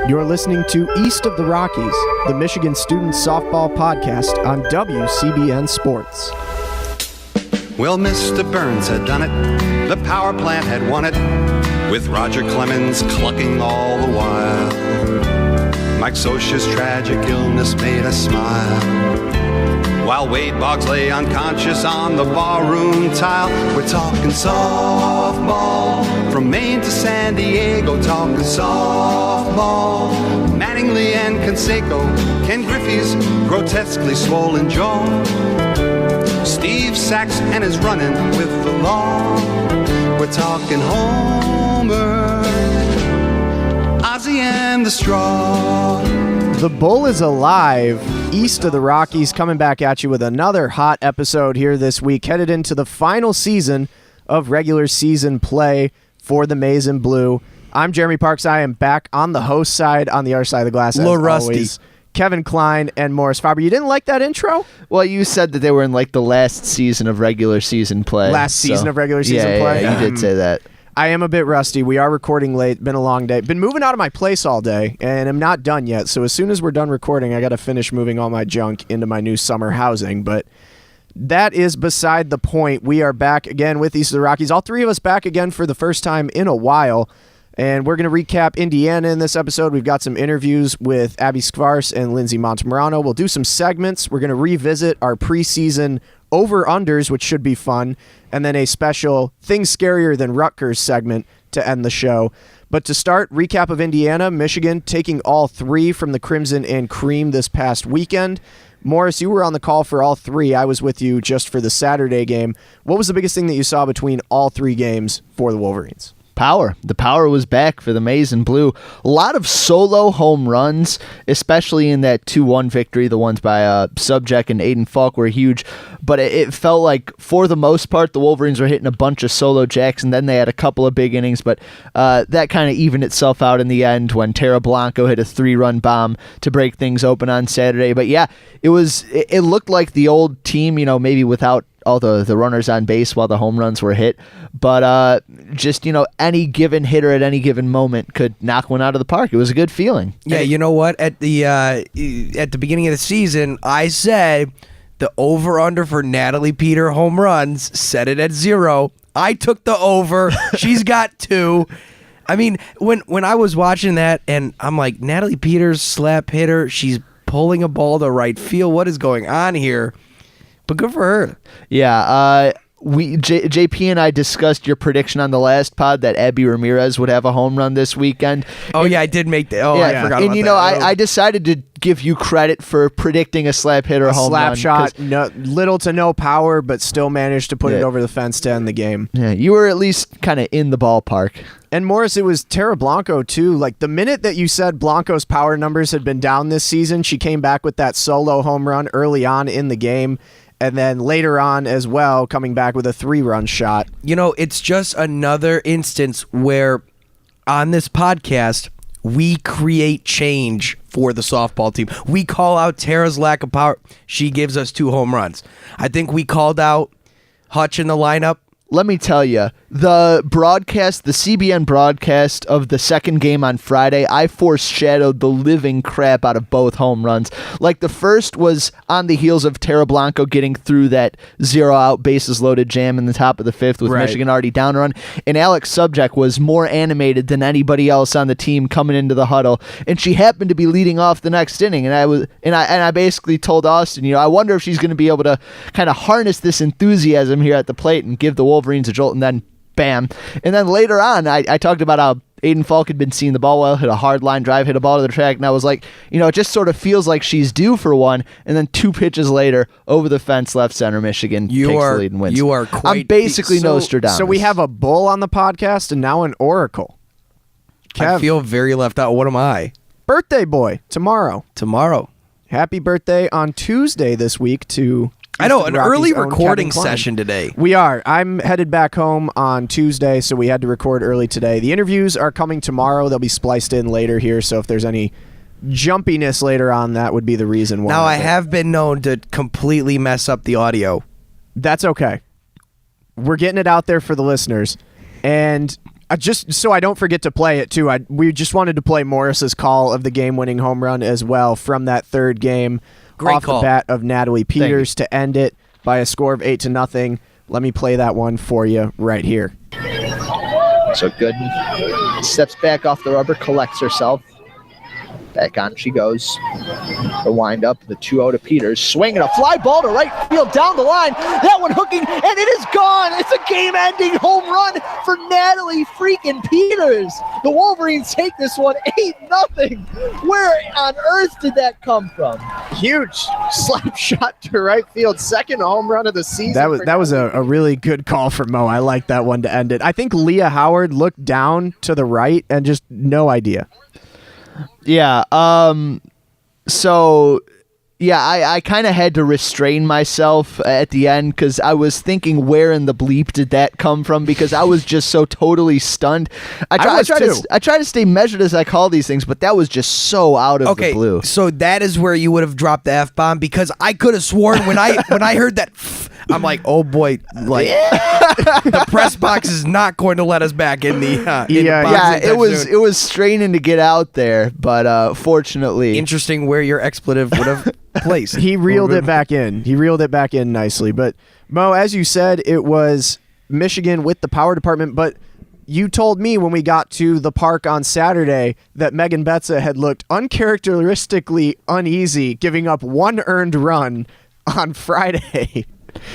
You're listening to East of the Rockies, the Michigan Student Softball Podcast on WCBN Sports. Well, Mr. Burns had done it. The power plant had won it, with Roger Clemens clucking all the while. Mike Scioscia's tragic illness made us smile, while Wade Boggs lay unconscious on the barroom tile. We're talking softball, from Maine to San Diego, talking softball. Mattingly and Canseco, Ken Griffey's grotesquely swollen jaw, Steve Sachs and his running with the law. We're talking Homer, Ozzie and the Straw. The Bull is alive. East of the Rockies coming back at you with another hot episode here this week, headed into the final season of regular season play for the Maize and Blue. I'm Jeremy Parks. I am back on the host side, on the other side of the glass, as always. Kevin Klein and Morris Faber. You didn't like that intro? Well, you said that they were in like the last season of regular season play. Season of regular season play? Yeah, you did say that. I am a bit rusty. We are recording late. Been a long day. Been moving out of my place all day, and I'm not done yet. So as soon as we're done recording, I got to finish moving all my junk into my new summer housing. But that is beside the point. We are back again with East of the Rockies. All three of us back again for the first time in a while. And we're going to recap Indiana in this episode. We've got some interviews with Abby Skvars and Lindsay Montemurano. We'll do some segments. We're going to revisit our preseason over-unders, which should be fun, and then a special Things Scarier Than Rutgers segment to end the show. But to start, recap of Indiana, Michigan taking all three from the Crimson and Cream this past weekend. Morris, you were on the call for all three. I was with you just for the Saturday game. What was the biggest thing that you saw between all three games for the Wolverines? Power. The power was back for the Maize and Blue. A lot of solo home runs, especially in that 2-1 victory. The ones by Subject and Aiden Falk were huge, but it felt like for the most part the Wolverines were hitting a bunch of solo jacks, and then they had a couple of big innings, but that kind of evened itself out in the end when Tara Blanco hit a 3-run bomb to break things open on Saturday. But yeah, it looked like the old team, maybe without all the runners on base while the home runs were hit, but just any given hitter at any given moment could knock one out of the park. It was a good feeling. Yeah, you know what? At the beginning of the season, I said the over/under for Natalie Peter home runs, set it at 0. I took the over. She's got 2. I mean, when I was watching that, and I'm like, Natalie Peters, slap hitter, she's pulling a ball to right field. What is going on here? But good for her. Yeah, JP and I discussed your prediction on the last pod that Abby Ramirez would have a home run this weekend. Oh, I did make that. Oh, yeah. I forgot about that. I decided to give you credit for predicting a slap hitter home run. Slap shot, little to no power, but still managed to put it over the fence to end the game. Yeah, you were at least kind of in the ballpark. And Morris, it was Tara Blanco, too. Like, the minute that you said Blanco's power numbers had been down this season, she came back with that solo home run early on in the game. And then later on as well, coming back with a 3-run shot. It's just another instance where on this podcast, we create change for the softball team. We call out Tara's lack of power. She gives us 2 home runs. I think we called out Hutch in the lineup. Let me tell you, the CBN broadcast of the second game on Friday, I foreshadowed the living crap out of both home runs. Like, the first was on the heels of Tara Blanco getting through that 0-out bases-loaded jam in the top of the 5th with Michigan already down a run, and Alex Subject was more animated than anybody else on the team coming into the huddle, and she happened to be leading off the next inning, and I basically told Austin, I wonder if she's going to be able to kind of harness this enthusiasm here at the plate and give the Wolverines a jolt, and then bam. And then later on, I talked about how Aiden Falk had been seeing the ball well, hit a hard line drive, hit a ball to the track, and I was like, it just sort of feels like she's due for one, and then 2 pitches later, over the fence, left center, Michigan takes the lead and wins. You are quite... I'm basically Nostradamus. So we have a bull on the podcast and now an oracle. Kev, I feel very left out. What am I? Birthday boy, tomorrow. Happy birthday on Tuesday this week to... I know, an early recording session today. We are. I'm headed back home on Tuesday, so we had to record early today. The interviews are coming tomorrow. They'll be spliced in later here, so if there's any jumpiness later on, that would be the reason why. Now, I have been known to completely mess up the audio. That's okay. We're getting it out there for the listeners. And Just so I don't forget to play it too, we just wanted to play Morris's call of the game-winning home run as well from that third game. Great off call. the bat of Natalie Peters to end it by a score of 8-0. Let me play that one for you right here. So Gooden steps back off the rubber, collects herself. Back on she goes. The wind up, the 2-0 to Peters. Swinging a fly ball to right field down the line. That one hooking, and it is gone. It's a game-ending home run for Natalie freaking Peters. The Wolverines take this one 8-0. Where on earth did that come from? Huge slap shot to right field. Second home run of the season. That was a really good call from Mo. I like that one to end it. I think Leah Howard looked down to the right and just no idea. Yeah. So, yeah, I kind of had to restrain myself at the end because I was thinking, where in the bleep did that come from? Because I was just so totally stunned. I try to stay measured as I call these things, but that was just so out of the blue. So that is where you would have dropped the F-bomb, because I could have sworn when I heard that, I'm like, oh boy, like the press box is not going to let us back in the box. It was straining to get out there, but fortunately, interesting where your expletive would have placed. He reeled it back in. He reeled it back in nicely. But Mo, as you said, it was Michigan with the power department, but you told me when we got to the park on Saturday that Megan Betza had looked uncharacteristically uneasy, giving up one earned run on Friday.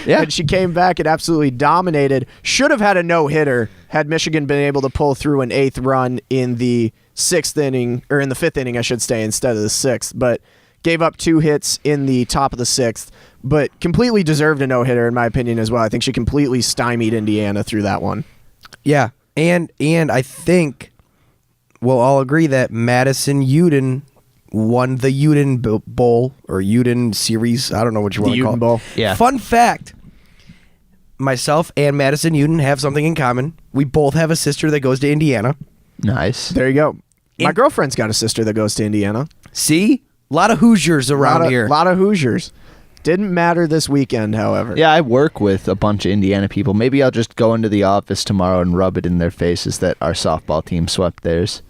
Yeah. And she came back and absolutely dominated. Should have had a no-hitter had Michigan been able to pull through an 8th run in the 6th inning, or in the 5th inning, I should say, instead of the 6th. But gave up 2 hits in the top of the 6th, but completely deserved a no-hitter, in my opinion, as well. I think she completely stymied Indiana through that one. Yeah, and I think we'll all agree that Madison Uden won the Uden Bowl or Uden Series. I don't know what you want to call it. Bowl. Yeah. Fun fact, myself and Madison Uden have something in common. We both have a sister that goes to Indiana. Nice. There you go. My girlfriend's got a sister that goes to Indiana. See? A lot of Hoosiers around here. A lot of Hoosiers. Didn't matter this weekend, however. Yeah, I work with a bunch of Indiana people. Maybe I'll just go into the office tomorrow and rub it in their faces that our softball team swept theirs.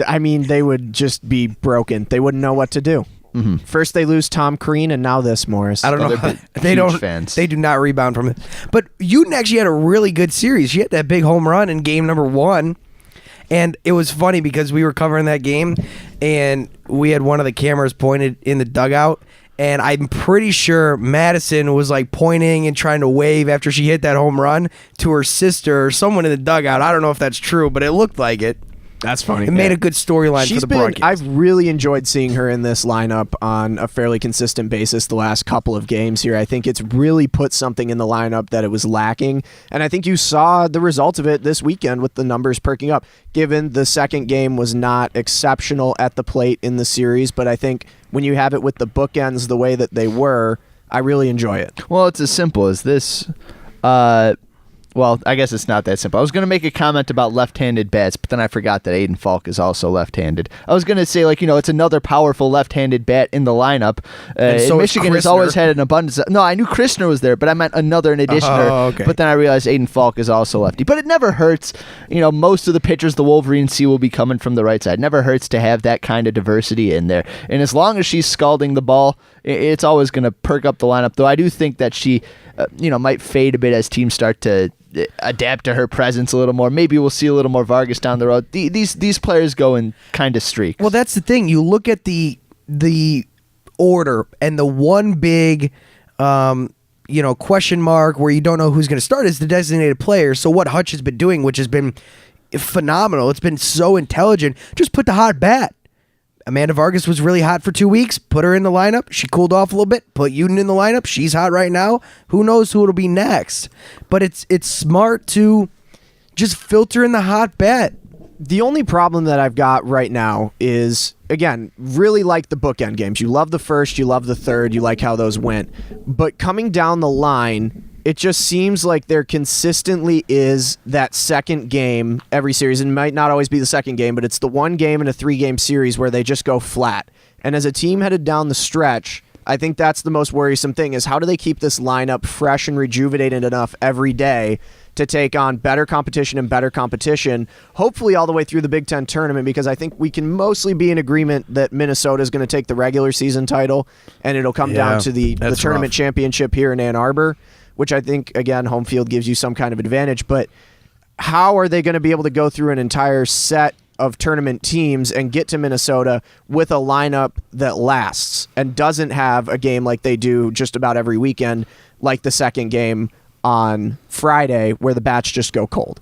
I mean, they would just be broken. They wouldn't know what to do. Mm-hmm. First they lose Tom Crean, and now this, Morris. I don't know. They don't. Fans. They do not rebound from it. But Uden actually had a really good series. She had that big home run in game number 1. And it was funny because we were covering that game, and we had one of the cameras pointed in the dugout, and I'm pretty sure Madison was like pointing and trying to wave after she hit that home run to her sister or someone in the dugout. I don't know if that's true, but it looked like it. That's funny. It made a good storyline for the broadcast. I've really enjoyed seeing her in this lineup on a fairly consistent basis the last couple of games here. I think it's really put something in the lineup that it was lacking, and I think you saw the result of it this weekend with the numbers perking up, given the second game was not exceptional at the plate in the series, but I think when you have it with the bookends the way that they were, I really enjoy it. Well, it's as simple as this. Well, I guess it's not that simple. I was going to make a comment about left-handed bats, but then I forgot that Aiden Falk is also left-handed. I was going to say, it's another powerful left-handed bat in the lineup. So Michigan has always had an abundance of... No, I knew Christner was there, but I meant another in addition to her. Okay. But then I realized Aiden Falk is also lefty. But it never hurts. Most of the pitchers the Wolverines see will be coming from the right side. It never hurts to have that kind of diversity in there. And as long as she's scalding the ball, it's always going to perk up the lineup. Though I do think that she, might fade a bit as teams start to adapt to her presence a little more. Maybe we'll see a little more Vargas down the road. These players go in kind of streaks. Well, that's the thing. You look at the order, and the one big question mark where you don't know who's going to start is the designated player. So what Hutch has been doing, which has been phenomenal, it's been so intelligent, just put the hot bat. Amanda Vargas was really hot for 2 weeks. Put her in the lineup. She cooled off a little bit. Put Uden in the lineup. She's hot right now. Who knows who it'll be next? But it's smart to just filter in the hot bat. The only problem that I've got right now is, again, really like the bookend games. You love the first, you love the third, you like how those went. But coming down the line, it just seems like there consistently is that second game every series. And it might not always be the second game, but it's the one game in a 3-game series where they just go flat. And as a team headed down the stretch, I think that's the most worrisome thing is how do they keep this lineup fresh and rejuvenated enough every day to take on better competition, hopefully all the way through the Big Ten tournament, because I think we can mostly be in agreement that Minnesota is going to take the regular season title, and it'll come down to the tournament championship here in Ann Arbor, which I think, again, home field gives you some kind of advantage. But how are they going to be able to go through an entire set of tournament teams and get to Minnesota with a lineup that lasts and doesn't have a game like they do just about every weekend, like the second game on Friday where the bats just go cold?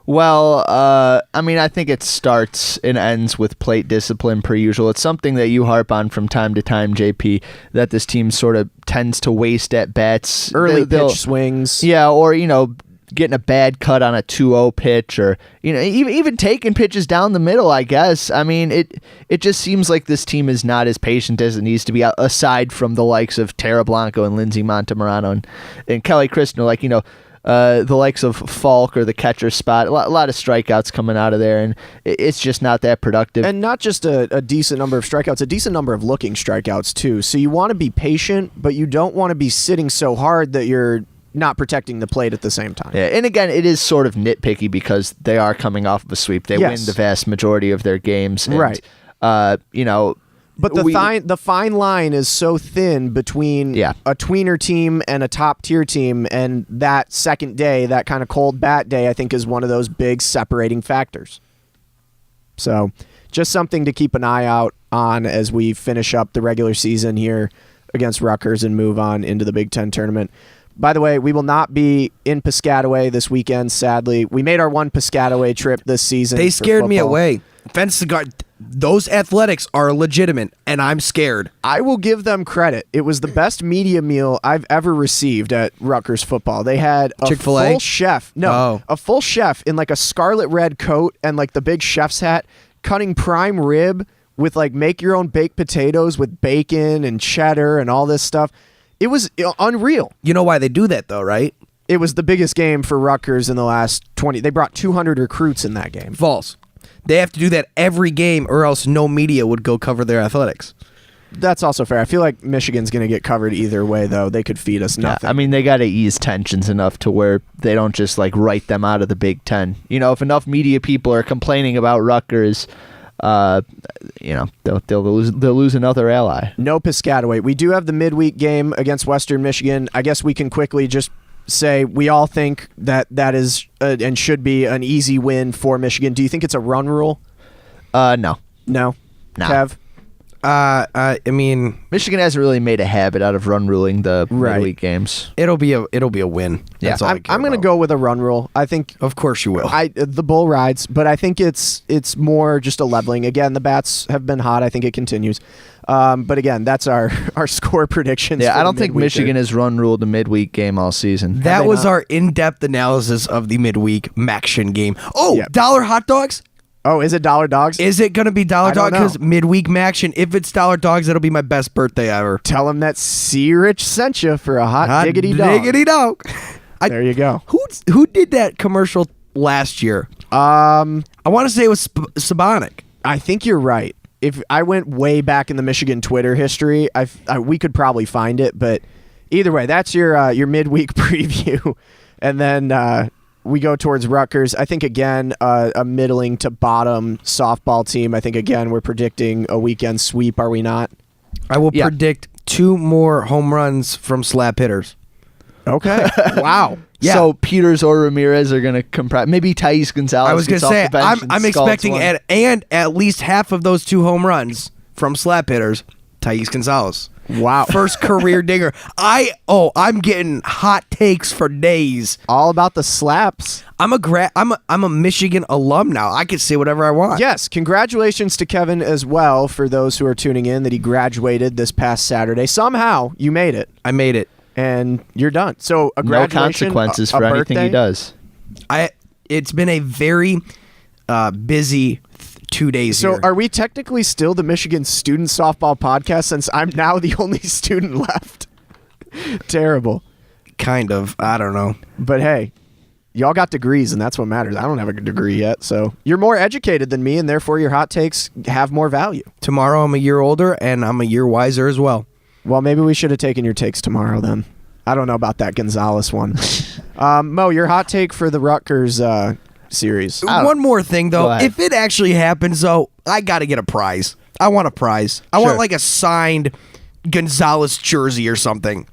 Well, I mean, I think it starts and ends with plate discipline per usual. It's something that you harp on from time to time, JP, that this team sort of tends to waste at bats. Early pitch swings. Yeah, or, getting a bad cut on a 2-0 pitch, or even taking pitches down the middle, I guess. I mean, it just seems like this team is not as patient as it needs to be, aside from the likes of Tara Blanco and Lindsey Montemurano and Kelly Christner, the likes of Falk or the catcher spot. A lot of strikeouts coming out of there, and it's just not that productive. And not just a decent number of strikeouts, a decent number of looking strikeouts too. So you want to be patient, but you don't want to be sitting so hard that you're not protecting the plate at the same time. Yeah, and again, it is sort of nitpicky because they are coming off of a sweep. They win the vast majority of their games. And, right. But the fine line is so thin between a tweener team and a top-tier team, and that second day, that kind of cold bat day, I think is one of those big separating factors. So just something to keep an eye out on as we finish up the regular season here against Rutgers and move on into the Big Ten tournament. By the way, we will not be in Piscataway this weekend, sadly. We made our one Piscataway trip this season. They scared me away. Fence guard. Those athletics are legitimate, and I'm scared. I will give them credit. It was the best media meal I've ever received at Rutgers football. They had a Chick-fil-A? full chef. No, a full chef in like a scarlet red coat and like the big chef's hat, cutting prime rib with like make your own baked potatoes with bacon and cheddar and all this stuff. It was unreal. You know why they do that, though, right? It was the biggest game for Rutgers in the last 20. They brought 200 recruits in that game. False. They have to do that every game, or else no media would go cover their athletics. That's also fair. I feel like Michigan's going to get covered either way, though. They could feed us nothing. Yeah, I mean, they got to ease tensions enough to where they don't just like write them out of the Big Ten. If enough media people are complaining about Rutgers, they'll lose another ally. No Piscataway. We do have the midweek game against Western Michigan. I guess we can quickly just say we all think that is and should be an easy win for Michigan. Do you think it's a run rule? No. Kev? I mean, Michigan hasn't really made a habit out of run ruling the midweek games. It'll be a win. Yeah, That's all I'm going to go with a run rule. I think, of course, you will. The bull rides, but I think it's more just a leveling. Again, the bats have been hot. I think it continues. But again, that's our score predictions. Yeah, I don't think Michigan has run ruled a midweek game all season. That was our in-depth analysis of the midweek Maction game. Oh, Yep. dollar hot dogs. Oh, is it dollar dogs? Is it going to be dollar I don't dog? know. Because midweek Maction, if it's dollar dogs, it'll be my best birthday ever. Tell them that C. Rich sent you for a hot diggity dog. Diggity dog. There you go. Who did that commercial last year? I want to say it was Sabonic. I think you're right. If I went way back in the Michigan Twitter history, we could probably find it. But either way, that's your midweek preview, and then we go towards Rutgers. I think again a middling to bottom softball team. I think again we're predicting a weekend sweep. Are we not? I will predict 2 more home runs from slap hitters. Okay. Wow. Yeah. So Peters or Ramirez are going to comprise. Maybe Thais Gonzalez. I was going to say I'm expecting at least half of those 2 home runs from slap hitters. Thais Gonzalez. Wow. First career dinger. I'm getting hot takes for days. All about the slaps. I'm a Michigan alum now. I can say whatever I want. Yes, congratulations to Kevin as well for those who are tuning in that he graduated this past Saturday. Somehow you made it. I made it. And you're done. So a No graduation, consequences a for anything birthday? he does. It's been a very busy 2 days So here. are we technically still the Michigan Student Softball Podcast since I'm now the only student left? Terrible. Kind of. I don't know. But hey, y'all got degrees and that's what matters. I don't have a degree yet. So you're more educated than me and therefore your hot takes have more value. Tomorrow I'm a year older and I'm a year wiser as well. Well, maybe we should have taken your takes tomorrow then. I don't know about that Gonzalez one. Mo, your hot take for the Rutgers series. One more thing, Go though. ahead. If it actually happens, though, I got to get a prize. I want a prize. I want like a signed Gonzalez jersey or something.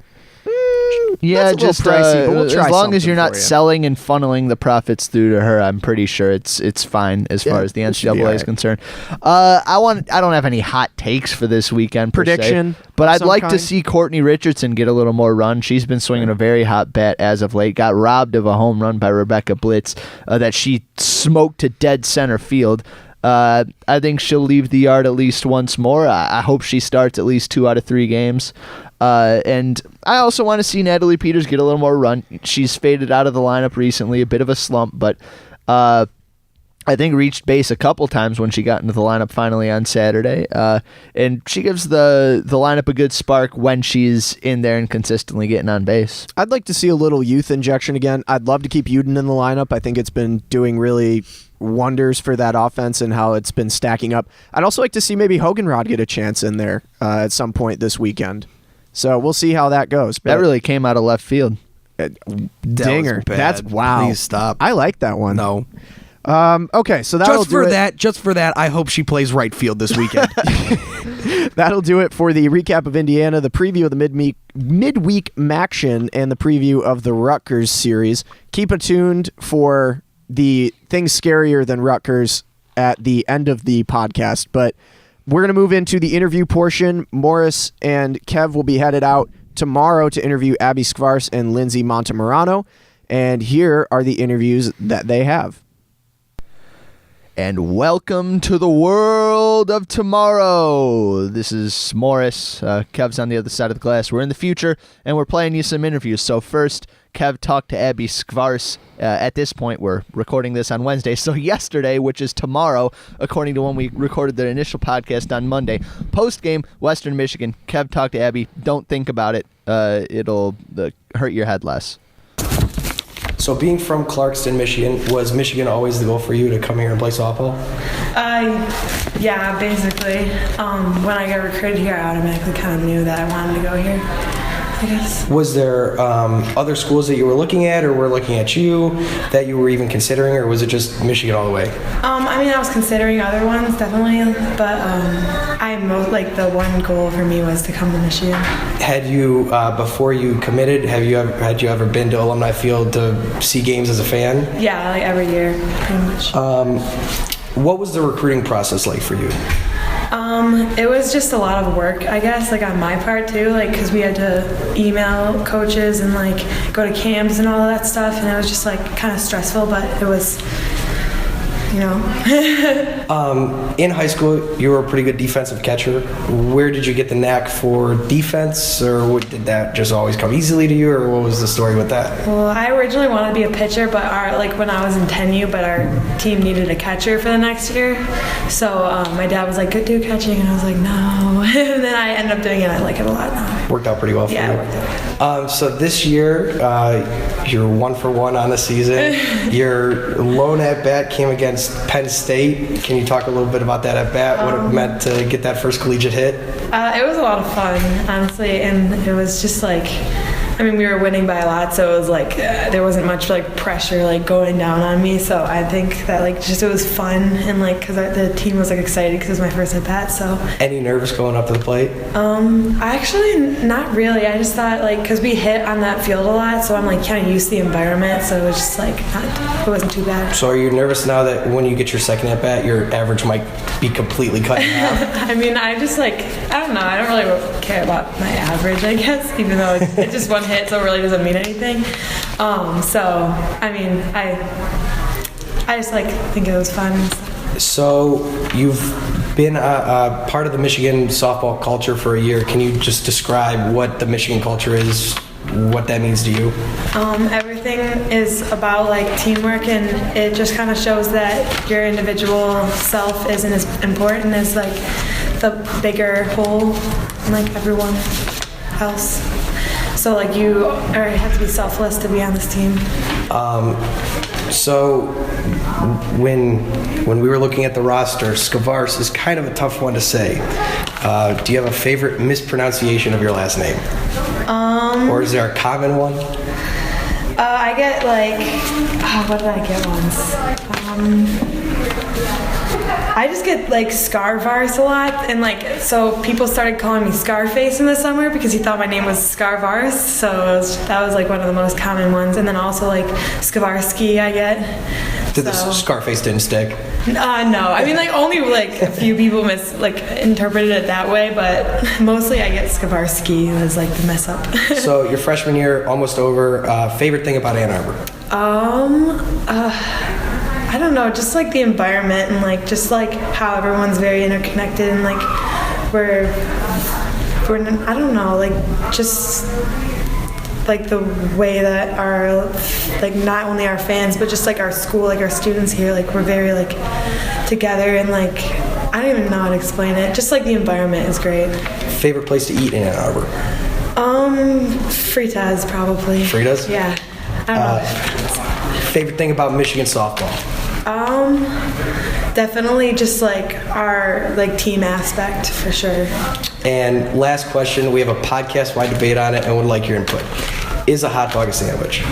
Yeah, That's a little just pricey, but we'll try as long as something you're not for you. selling and funneling the profits through to her, I'm pretty sure it's fine as far as the it should be NCAA is alright. concerned. I don't have any hot takes for this weekend per se, Prediction but of I'd some like to kind? see Courtney Richardson get a little more run. She's been swinging a very hot bat as of late. Got robbed of a home run by Rebecca Blitz that she smoked to dead center field. I think she'll leave the yard at least once more. I hope she starts at least 2 out of 3 games. And I also want to see Natalie Peters get a little more run. She's faded out of the lineup recently, a bit of a slump, but I think reached base a couple times when she got into the lineup finally on Saturday. And she gives the lineup a good spark when she's in there and consistently getting on base. I'd like to see a little youth injection again. I'd love to keep Uden in the lineup. I think it's been doing really wonders for that offense and how it's been stacking up. I'd also like to see maybe Hoganrod get a chance in there at some point this weekend. So we'll see how that goes. That really came out of left field. Dinger. bad. That's wow. Please stop. I like that one. No. Okay, so that'll Just for do it. that, I hope she plays right field this weekend. That'll do it for the recap of Indiana, the preview of the midweek Maction, and the preview of the Rutgers series. Keep attuned for the things scarier than Rutgers at the end of the podcast. But we're going to move into the interview portion. Morris and Kev will be headed out tomorrow to interview Abby Skvars and Lindsay Montemurano. And here are the interviews that they have. And welcome to the world of tomorrow. This is Morris. Kev's on the other side of the glass. We're in the future, and we're playing you some interviews. So first, Kev talked to Abby Skvars. At this point, we're recording this on Wednesday. So yesterday, which is tomorrow, according to when we recorded the initial podcast on Monday. Post-game, Western Michigan. Kev talked to Abby. Don't think about it. It'll hurt your head less. So being from Clarkston, Michigan, was Michigan always the goal for you to come here and play softball? Yeah, basically. When I got recruited here, I automatically kind of knew that I wanted to go here, I guess. Was there other schools that you were looking at or were looking at you that you were even considering, or was it just Michigan all the way? I mean, I was considering other ones, definitely, but the one goal for me was to come to Michigan. Had you, before you committed, had you ever been to Alumni Field to see games as a fan? Yeah, like every year, pretty much. What was the recruiting process like for you? It was just a lot of work, I guess, like on my part too, like because we had to email coaches and like go to camps and all of that stuff, and it was just like kind of stressful, but it was, you know. In high school, you were a pretty good defensive catcher. Where did you get the knack for defense, or did that just always come easily to you, or what was the story with that? Well, I originally wanted to be a pitcher, but when I was in 10U, but our team needed a catcher for the next year. So my dad was like, "Go do catching," and I was like, "No." And then I ended up doing it. I like it a lot now. Worked out pretty well for you. Yeah, it worked out. So this year, you're 1 for 1 on the season. Your lone at bat came against Penn State. Can you talk a little bit about that at bat? What it meant to get that first collegiate hit? It was a lot of fun, honestly, and it was just like, I mean, we were winning by a lot, so it was like there wasn't much like pressure like going down on me. So I think that like just it was fun, and like because the team was like excited because it was my first at bat. So Any nervous going up to the plate? I actually not really. I just thought like because we hit on that field a lot, so I'm like kind of used to the environment. So it was just like it wasn't too bad. So are you nervous now that when you get your second at bat, your average might be completely cut in half? I mean, I just like I don't know. I don't really care about my average, I guess, even though it's just one hit, so it really doesn't mean anything. So I mean, I just like think it was fun and stuff. So you've been a part of the Michigan softball culture for a year. Can you just describe what the Michigan culture is, what that means to you? Everything is about like teamwork, and it just kind of shows that your individual self isn't as important as like the bigger whole, like everyone else. So like you have to be selfless to be on this team. So when we were looking at the roster, Skvars is kind of a tough one to say. Do you have a favorite mispronunciation of your last name? Or is there a common one? I get what did I get once? I just get Scarvars a lot, and so people started calling me Scarface in the summer because he thought my name was Scarvars, so that was one of the most common ones. And then also Skavarsky I get. Did the Scarface didn't stick? No, I mean only a few people interpreted it that way, but mostly I get Skavarsky as the mess up. So your freshman year almost over. Favorite thing about Ann Arbor? I don't know, just the environment and just how everyone's very interconnected and we're I don't know, just the way that our not only our fans but just our school, our students here, we're very together and I don't even know how to explain it. Just the environment is great. Favorite place to eat in Ann Arbor? Fritas probably. Fritas? Yeah. I don't know. Favorite thing about Michigan softball? Definitely just our team aspect for sure. And last question, we have a podcast-wide debate on it and would like your input. Is a hot dog a sandwich?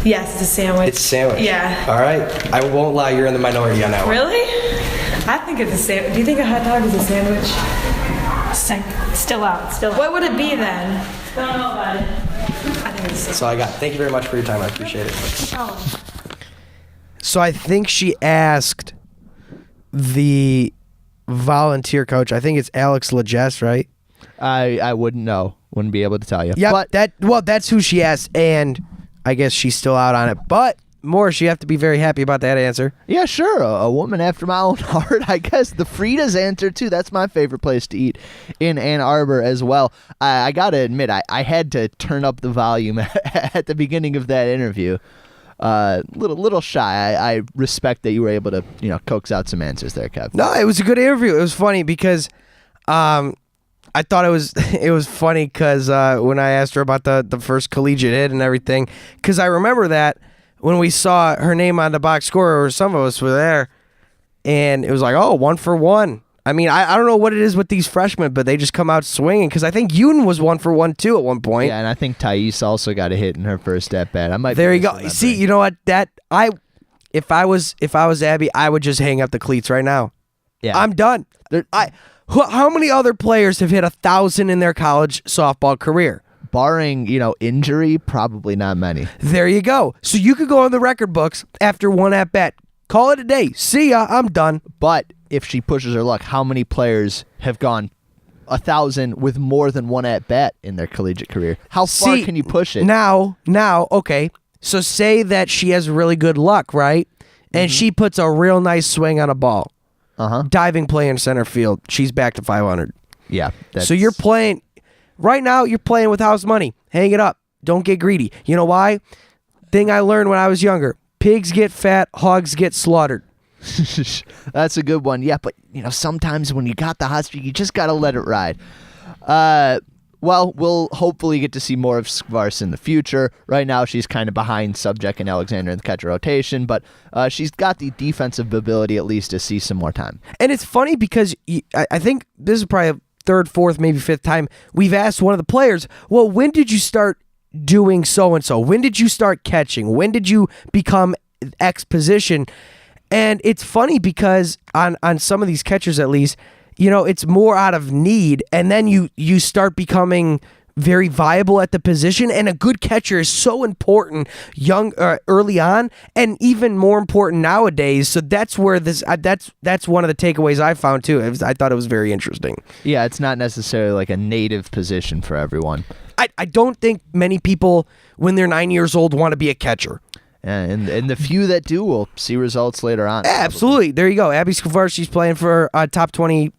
Yes, it's a sandwich. It's a sandwich? Yeah. All right. I won't lie, you're in the minority on that one. Really? I think it's a sandwich. Do you think a hot dog is a sandwich? Still out. What would it be then? Don't know about it. I think it's a That's all I got. Thank you very much for your time. I appreciate it. So I think she asked the volunteer coach. I think it's Alex Legess, right? I wouldn't know. Wouldn't be able to tell you. Yeah, But that's who she asked, and I guess she's still out on it. But Morris, you have to be very happy about that answer. yeah, sure. A woman after my own heart, I guess. The Fritas answer, too. That's my favorite place to eat in Ann Arbor as well. I got to admit, I had to turn up the volume at the beginning of that interview. Little shy. I respect that you were able to, coax out some answers there, Kev. No, it was a good interview. It was funny because I thought it was funny because when I asked her about the first collegiate hit and everything, because I remember that when we saw her name on the box score, or some of us were there, and it was 1 for 1. I mean, I don't know what it is with these freshmen, but they just come out swinging, because I think Yoon was 1 for 1 too at one point. Yeah, and I think Thais also got a hit in her first at bat. I might. There you go. See, you know what? If I was Abby, I would just hang up the cleats right now. Yeah, I'm done. How many other players have hit 1,000 in their college softball career? barring, injury, probably not many. There you go. So you could go on the record books after one at bat. Call it a day. See ya. I'm done. But if she pushes her luck, how many players have gone 1,000 with more than one at bat in their collegiate career? How far can you push it? Now, okay. So say that she has really good luck, right? And she puts a real nice swing on a ball. Diving play in center field. She's back to 500. Yeah. So you're playing right now. You're playing with house money. Hang it up. Don't get greedy. You know why? Thing I learned when I was younger: pigs get fat, hogs get slaughtered. That's a good one. Yeah, but sometimes when you got the hot streak, you just gotta let it ride. Well, we'll hopefully get to see more of Skvars in the future. Right now, she's kind of behind Subject and Alexander in the catcher rotation, but she's got the defensive ability at least to see some more time. And it's funny because I think this is probably a third, fourth, maybe fifth time we've asked one of the players, well, when did you start doing so-and-so? When did you start catching? When did you become X position? And it's funny because on some of these catchers at least, it's more out of need, and then you start becoming very viable at the position, and a good catcher is so important early on, and even more important nowadays. So that's where that's one of the takeaways I found too. I thought it was very interesting. Yeah, it's not necessarily like a native position for everyone. I don't think many people when they're 9 years old want to be a catcher. And the few that do will see results later on. Yeah, absolutely. There you go. Abby Skvar, she's playing for a top 20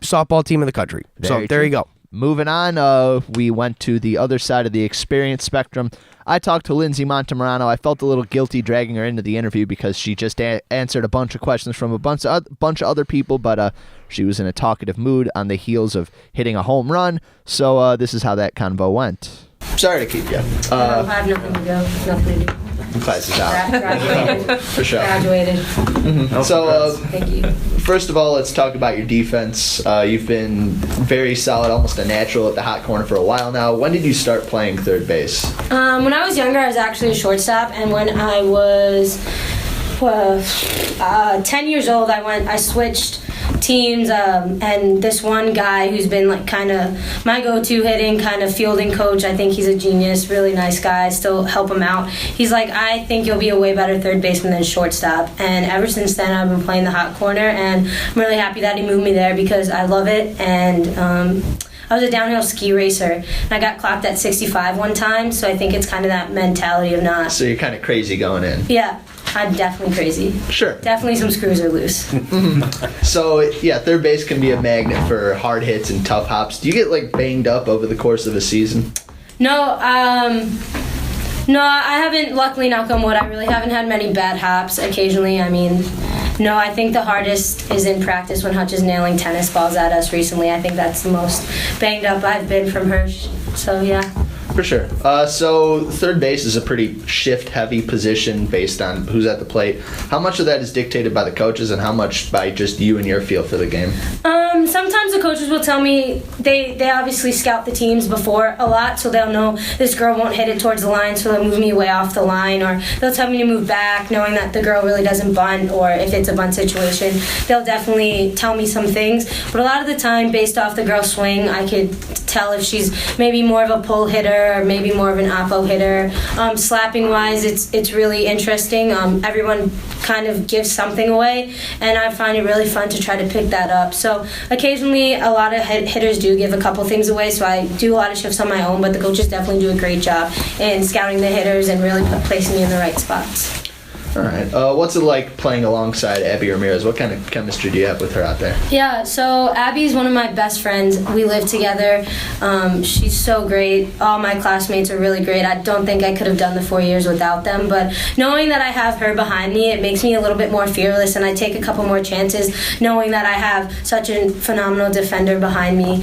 softball team in the country. There you go. Moving on, we went to the other side of the experience spectrum. I talked to Lindsay Montemorano. I felt a little guilty dragging her into the interview because she just answered a bunch of questions from a bunch of other people, but she was in a talkative mood on the heels of hitting a home run. So this is how that convo went. Sorry to keep you. I have nothing to do. Nothing to do. classes out. Graduated. For sure. Graduated. So, Thank you. first of all, let's talk about your defense. You've been very solid, almost a natural at the hot corner for a while now. When did you start playing third base? When I was younger, I was actually a shortstop, and when I was 10 years old, I switched teams, and this one guy who's been like kind of my go-to hitting kind of fielding coach, I think he's a genius, really nice guy, still help him out. He's like, I think you'll be a way better third baseman than shortstop, and ever since then I've been playing the hot corner, and I'm really happy that he moved me there because I love it. And I was a downhill ski racer, and I got clocked at 65 one time, so I think it's kind of that mentality of not. So you're kind of crazy going in. Yeah, I'm definitely crazy. Sure. Definitely some screws are loose. So, yeah, third base can be a magnet for hard hits and tough hops. Do you get, like, banged up over the course of a season? No, I haven't, luckily, knock on wood, I really haven't had many bad hops. Occasionally, I mean, no, I think the hardest is in practice when Hutch is nailing tennis balls at us recently. I think that's the most banged up I've been from her. So, yeah. For sure. So third base is a pretty shift-heavy position based on who's at the plate. How much of that is dictated by the coaches, and how much by just you and your feel for the game? Sometimes the coaches will tell me they obviously scout the teams before a lot, so they'll know this girl won't hit it towards the line, so they'll move me way off the line, or they'll tell me to move back, knowing that the girl really doesn't bunt, or if it's a bunt situation, they'll definitely tell me some things. But a lot of the time, based off the girl's swing, I could tell if she's maybe more of a pull hitter or maybe more of an oppo hitter. Slapping wise, it's really interesting. Everyone kind of gives something away, and I find it really fun to try to pick that up. So occasionally a lot of hitters do give a couple things away, so I do a lot of shifts on my own, but the coaches definitely do a great job in scouting the hitters and really placing me in the right spots. All right. What's it like playing alongside Abby Ramirez? What kind of chemistry do you have with her out there? Yeah, so Abby's one of my best friends. We live together. She's so great. All my classmates are really great. I don't think I could have done the 4 years without them, but knowing that I have her behind me, it makes me a little bit more fearless, and I take a couple more chances knowing that I have such a phenomenal defender behind me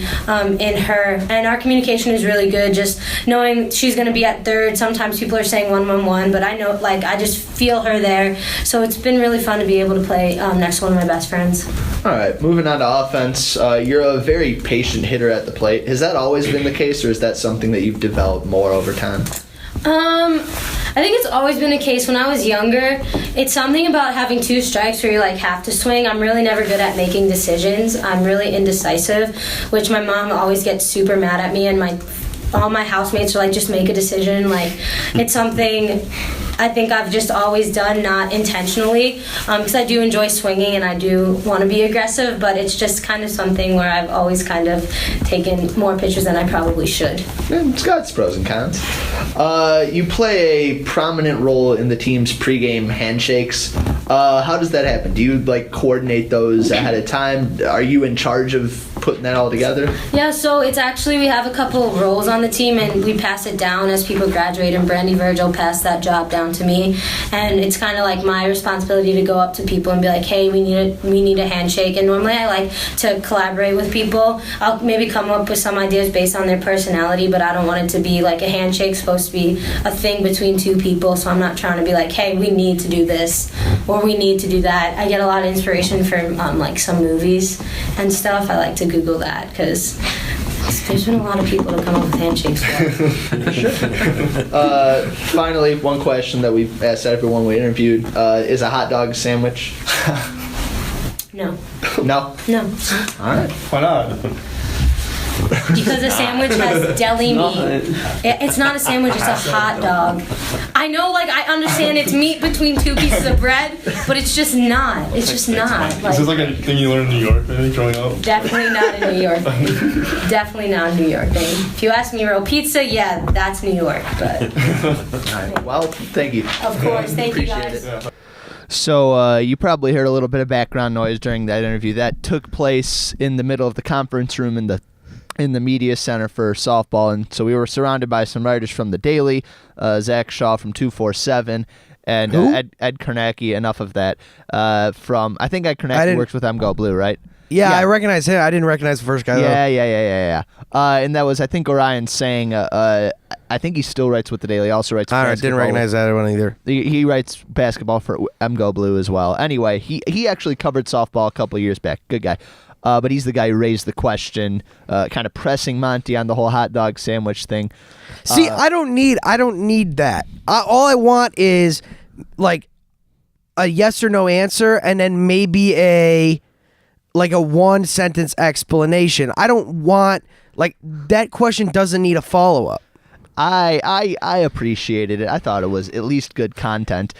in her. And our communication is really good, just knowing she's going to be at third. Sometimes people are saying 1-1-1, but I know, like, I just feel her there. So it's been really fun to be able to play next to one of my best friends. All right, moving on to offense. You're a very patient hitter at the plate. Has that always been the case, or is that something that you've developed more over time? I think it's always been a case. When I was younger, it's something about having two strikes where you like have to swing. I'm really never good at making decisions. I'm really indecisive, which my mom always gets super mad at me, and all my housemates are like, just make a decision. Like, it's something I think I've just always done, not intentionally, because I do enjoy swinging and I do want to be aggressive, but it's just kind of something where I've always kind of taken more pitches than I probably should. It's got its pros and cons. You play a prominent role in the team's pregame handshakes. How does that happen? Do you like coordinate those ahead of time? Are you in charge of putting that all together? Yeah, so it's actually, we have a couple of roles on the team, and we pass it down as people graduate, and Brandy Virgil passed that job down to me, and it's kind of like my responsibility to go up to people and be like, hey, we need a handshake. And normally I like to collaborate with people. I'll maybe come up with some ideas based on their personality, but I don't want it to be like a handshake supposed to be a thing between two people, so I'm not trying to be like, hey, we need to do this or we need to do that. I get a lot of inspiration from like some movies and stuff. I like to Google that because there's been a lot of people to come up with handshakes for. Finally, one question that we've asked everyone we interviewed, is a hot dog a sandwich? No. No? No. All right. Why not? Because a sandwich has deli meat. It's not a sandwich, it's a hot dog. I know, like, I understand it's meat between two pieces of bread, but it's just not. It's just not. Is this like a thing you learned in New York maybe growing up? Definitely not a New York thing. Definitely not a New York thing. If you ask me real pizza, yeah, that's New York. But All right. Well, thank you. of course, thank you Appreciate guys. it. So you probably heard a little bit of background noise during that interview. That took place in the middle of the conference room in the media center for softball, and so we were surrounded by some writers from the Daily, Zach Shaw from 247, and Ed Kornacki. Enough of that. From I think Ed Kornacki works with Go Blue, right? Yeah, I recognize him. I didn't recognize the first guy, though. Yeah. And that was, I think, Orion saying, I think he still writes with the Daily. Also writes. I don't know, didn't recognize that one either. He writes basketball for MGO Blue as well. Anyway, he actually covered softball a couple of years back. Good guy. But he's the guy who raised the question, kind of pressing Monty on the whole hot dog sandwich thing. See, I don't need that. All I want is like a yes or no answer, and then maybe a 1-sentence explanation. I don't want that question doesn't need a follow up. I appreciated it. I thought it was at least good content.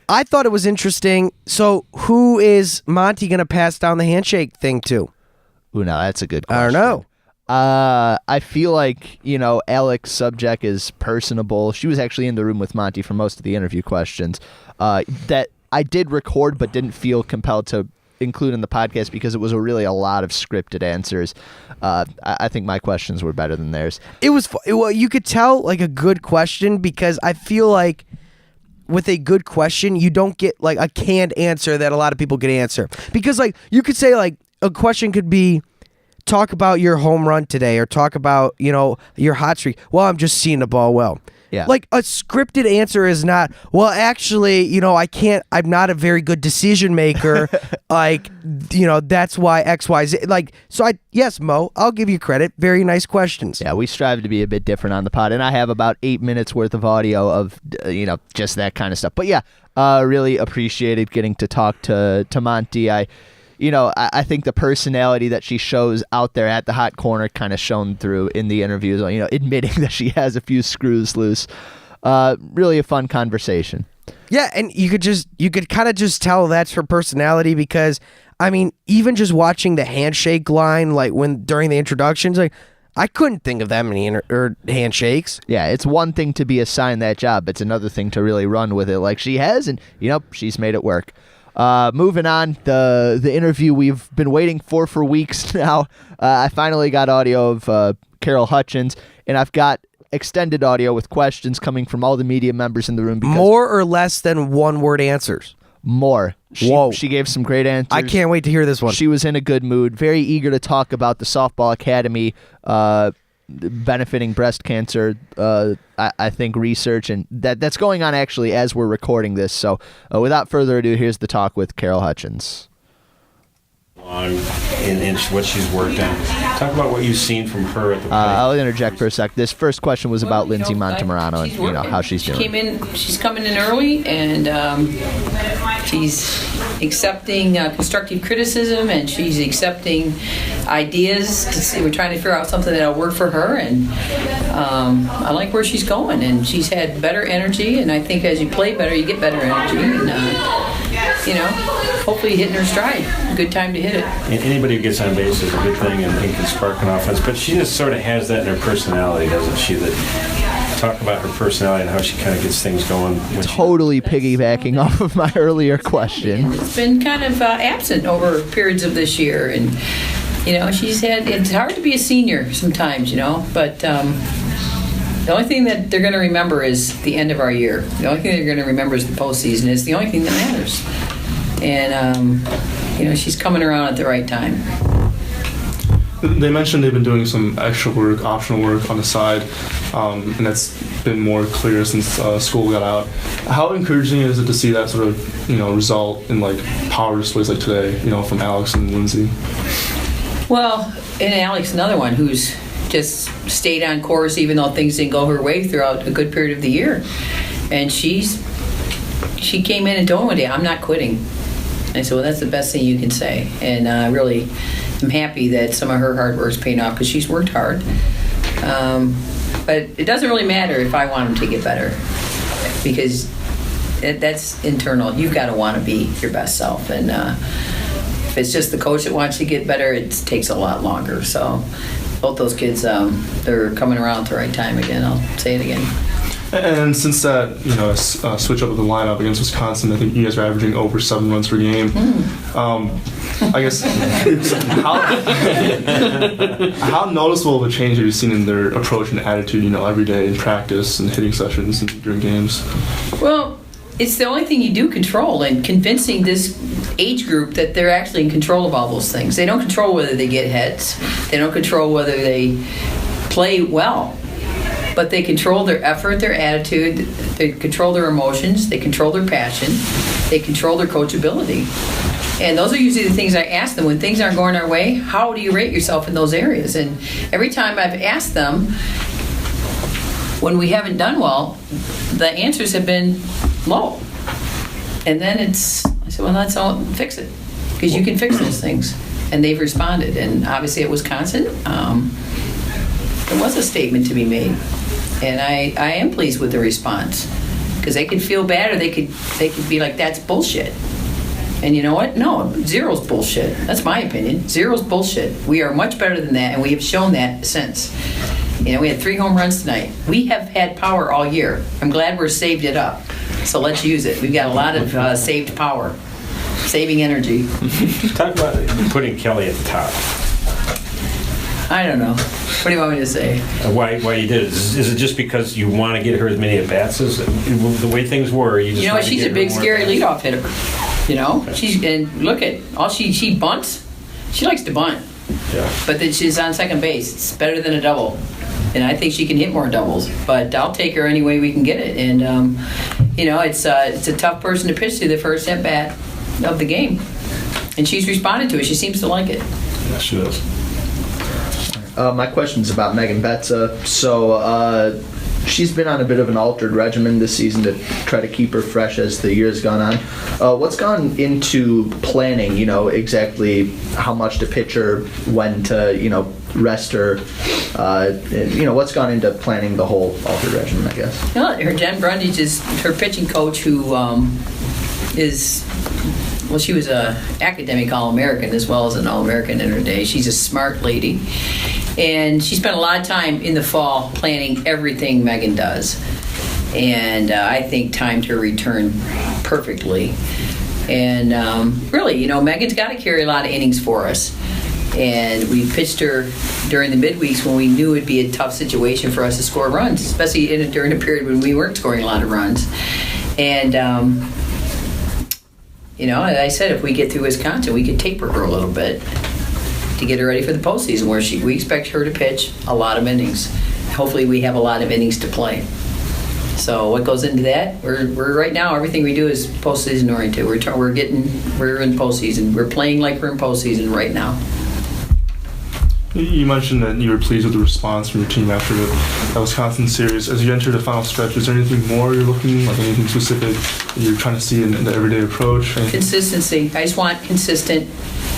I thought it was interesting. So who is Monty going to pass down the handshake thing to? Ooh, now that's a good question. I don't know. I feel like, Alex Subject is personable. She was actually in the room with Monty for most of the interview questions that I did record but didn't feel compelled to include in the podcast because it was really a lot of scripted answers. I think my questions were better than theirs. It was well, you could tell a good question because I feel like with a good question, you don't get a canned answer that a lot of people could answer. Because you could say a question could be, talk about your home run today or talk about, your hot streak. Well, I'm just seeing the ball well. Yeah. A scripted answer is not, well, actually, I'm not a very good decision maker. That's why X, Y, Z. Yes, Mo, I'll give you credit. Very nice questions. Yeah, we strive to be a bit different on the pod, and I have about 8 minutes worth of audio of, just that kind of stuff. But yeah, really appreciated getting to talk to Monty. I think the personality that she shows out there at the hot corner kind of shone through in the interviews, admitting that she has a few screws loose. Really a fun conversation. Yeah, and you could kind of just tell that's her personality because, even just watching the handshake line, during the introductions, I couldn't think of that many handshakes. Yeah, it's one thing to be assigned that job. It's another thing to really run with it like she has, and, she's made it work. Moving on, the interview we've been waiting for weeks now. I finally got audio of Carol Hutchins, and I've got extended audio with questions coming from all the media members in the room. More or less than one-word answers? More. Whoa. She gave some great answers. I can't wait to hear this one. She was in a good mood, very eager to talk about the Softball Academy benefiting breast cancer, I think, research, and that's going on actually as we're recording this. So without further ado, here's the talk with Carol Hutchins. In what she's worked on. Talk about what you've seen from her at the plate. I'll interject for a sec. This first question was about Lindsay Montemurano and how she's doing. She's coming in early, and she's accepting constructive criticism, and she's accepting ideas. We're trying to figure out something that'll work for her, and I like where she's going. And she's had better energy, and I think as you play better, you get better energy. And hopefully hitting her stride. A good time to hit it. And anybody who gets on base is a good thing and can spark an offense. But she just sort of has that in her personality, doesn't she? That talk about her personality and how she kind of gets things going. Totally piggybacking off of my earlier question. It's been kind of absent over periods of this year, and she's had. It's hard to be a senior sometimes, but. The only thing that they're going to remember is the end of our year. The only thing they're going to remember is the postseason. It's the only thing that matters. And, she's coming around at the right time. They mentioned they've been doing some extra work, optional work on the side, and that's been more clear since school got out. How encouraging is it to see that sort of, result in power displays like today, from Alex and Lindsay? Well, and Alex, another one who's just stayed on course even though things didn't go her way throughout a good period of the year. And she came in and told me one day, I'm not quitting. I said, well, that's the best thing you can say. And I really am happy that some of her hard work's paying off because she's worked hard. But it doesn't really matter if I want them to get better because that's internal. You've got to want to be your best self. And if it's just the coach that wants you to get better, it takes a lot longer. So both those kids, they're coming around at the right time again. I'll say it again. And since that, switch up of the lineup against Wisconsin, I think you guys are averaging over 7 runs per game. I guess how noticeable of a change have you seen in their approach and attitude, every day in practice and hitting sessions and during games? Well, it's the only thing you do control, and convincing this age group that they're actually in control of all those things. They don't control whether they get hits. They don't control whether they play well. but they control their effort, their attitude, they control their emotions, they control their passion, they control their coachability. And those are usually the things I ask them when things aren't going our way. How do you rate yourself in those areas? And every time I've asked them, when we haven't done well, the answers have been low. And then I said, well, let's all fix it, because you can fix those things. And they've responded. And obviously at Wisconsin, there was a statement to be made. And I am pleased with the response, because they could feel bad, or they could be like, that's bullshit. And you know what? No, zero's bullshit. That's my opinion. Zero's bullshit. We are much better than that, and we have shown that since. We had 3 home runs tonight. We have had power all year. I'm glad we're saved it up. So let's use it. We've got a lot of saved power, saving energy. Talk about putting Kelly at the top. I don't know. What do you want me to say? Why you did it? Is it just because you want to get her as many at-bats as the way things were? You just want to she's get a big, her more scary at-bats? leadoff hitter. She's, and look at all she bunts. She likes to bunt. Yeah. But then she's on second base. It's better than a double. And I think she can hit more doubles. But I'll take her any way we can get it. And, it's a tough person to pitch to the first at-bat of the game. And she's responded to it. She seems to like it. Yeah, she does. My question's about Megan Betza. So she's been on a bit of an altered regimen this season to try to keep her fresh as the year's gone on. What's gone into planning, exactly how much to pitch her, when to, rest her? What's gone into planning the whole altered regimen, I guess? Her Jen Brundage is her pitching coach, who she was a academic All-American as well as an All-American in her day. She's a smart lady. And she spent a lot of time in the fall planning everything Megan does. And I think timed her return perfectly. And really, Megan's got to carry a lot of innings for us. And we pitched her during the midweeks when we knew it'd be a tough situation for us to score runs, especially during a period when we weren't scoring a lot of runs. And I said, if we get through Wisconsin, we could taper her a little bit to get her ready for the postseason, where we expect her to pitch a lot of innings. Hopefully we have a lot of innings to play. So what goes into that? We're right now, everything we do is postseason oriented. We're in postseason. We're playing like we're in postseason right now. You mentioned that you were pleased with the response from your team after that Wisconsin series. As you enter the final stretch, is there anything more you're looking, like anything specific that you're trying to see in the everyday approach? Consistency. I just want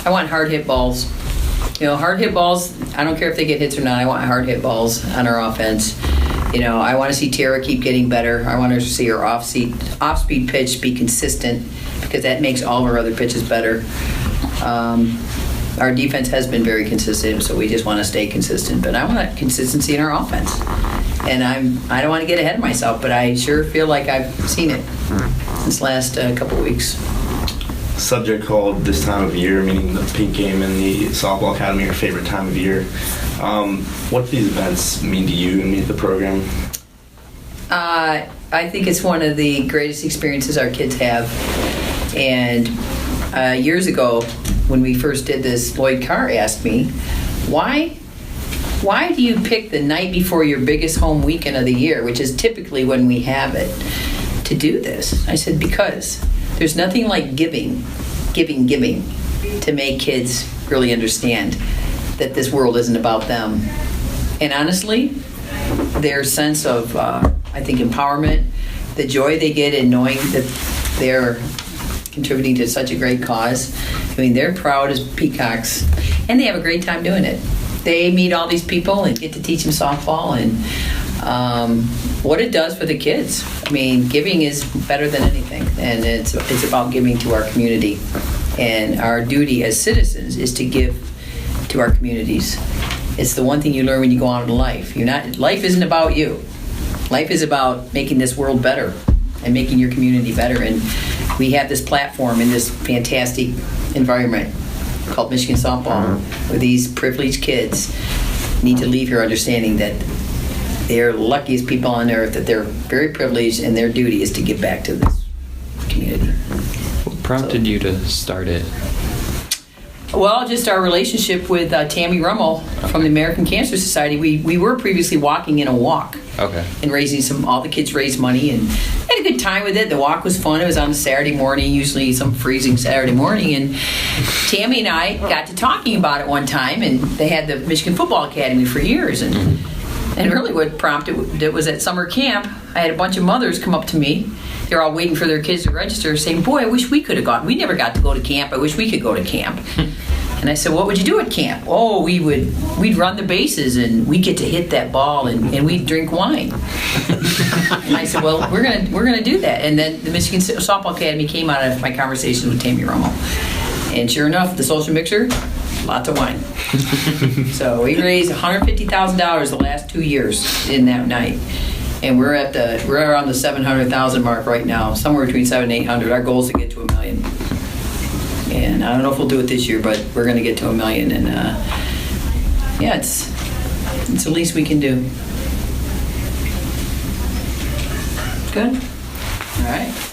I want hard hit balls. Hard hit balls, I don't care if they get hits or not, I want hard hit balls on our offense. I want to see Tara keep getting better. I want to see her off-speed pitch be consistent, because that makes all of our other pitches better. Our defense has been very consistent, so we just want to stay consistent. But I want consistency in our offense. And I don't want to get ahead of myself, but I sure feel like I've seen it this last couple of weeks. Subject called this time of year, meaning the Pink Game and the Softball Academy, your favorite time of year. What do these events mean to you and mean to the program? I think it's one of the greatest experiences our kids have. And years ago, when we first did this, Lloyd Carr asked me, why do you pick the night before your biggest home weekend of the year, which is typically when we have it, to do this? I said, because there's nothing like giving to make kids really understand that this world isn't about them. And honestly, their sense of, I think, empowerment, the joy they get in knowing that they're contributing to such a great cause. I mean, they're proud as peacocks, and they have a great time doing it. They meet all these people and get to teach them softball, and what it does for the kids. I mean, giving is better than anything, and it's about giving to our community. And our duty as citizens is to give to our communities. It's the one thing you learn when you go out in life. Life isn't about you. Life is about making this world better and making your community better. And we have this platform in this fantastic environment called Michigan Softball, where these privileged kids need to leave here understanding that they're the luckiest people on earth, that they're very privileged, and their duty is to give back to this community. What prompted you to start it? Well, just our relationship with Tammy Rummel from the American Cancer Society. We were previously walking in a walk, Okay. And all the kids raised money and had a good time with it. The walk was fun. It was on a Saturday morning, usually some freezing Saturday morning. And Tammy and I got to talking about it one time, and they had the Michigan Football Academy for years. And really what prompted it was at summer camp, I had a bunch of mothers come up to me. They're all waiting for their kids to register, saying, boy, I wish we could have gone. We never got to go to camp. I wish we could go to camp. And I said, what would you do at camp? Oh, we'd run the bases, and we'd get to hit that ball, and we'd drink wine. And I said, well, we're gonna do that. And then the Michigan Softball Academy came out of my conversation with Tammy Romo. And sure enough, the social mixer, lots of wine. So we raised $150,000 the last 2 years in that night. And we're around the 700,000 mark right now, somewhere between 700 and 800. Our goal is to get to $1 million. And I don't know if we'll do it this year, but we're going to get to $1 million. And yeah, it's the least we can do. Good. All right.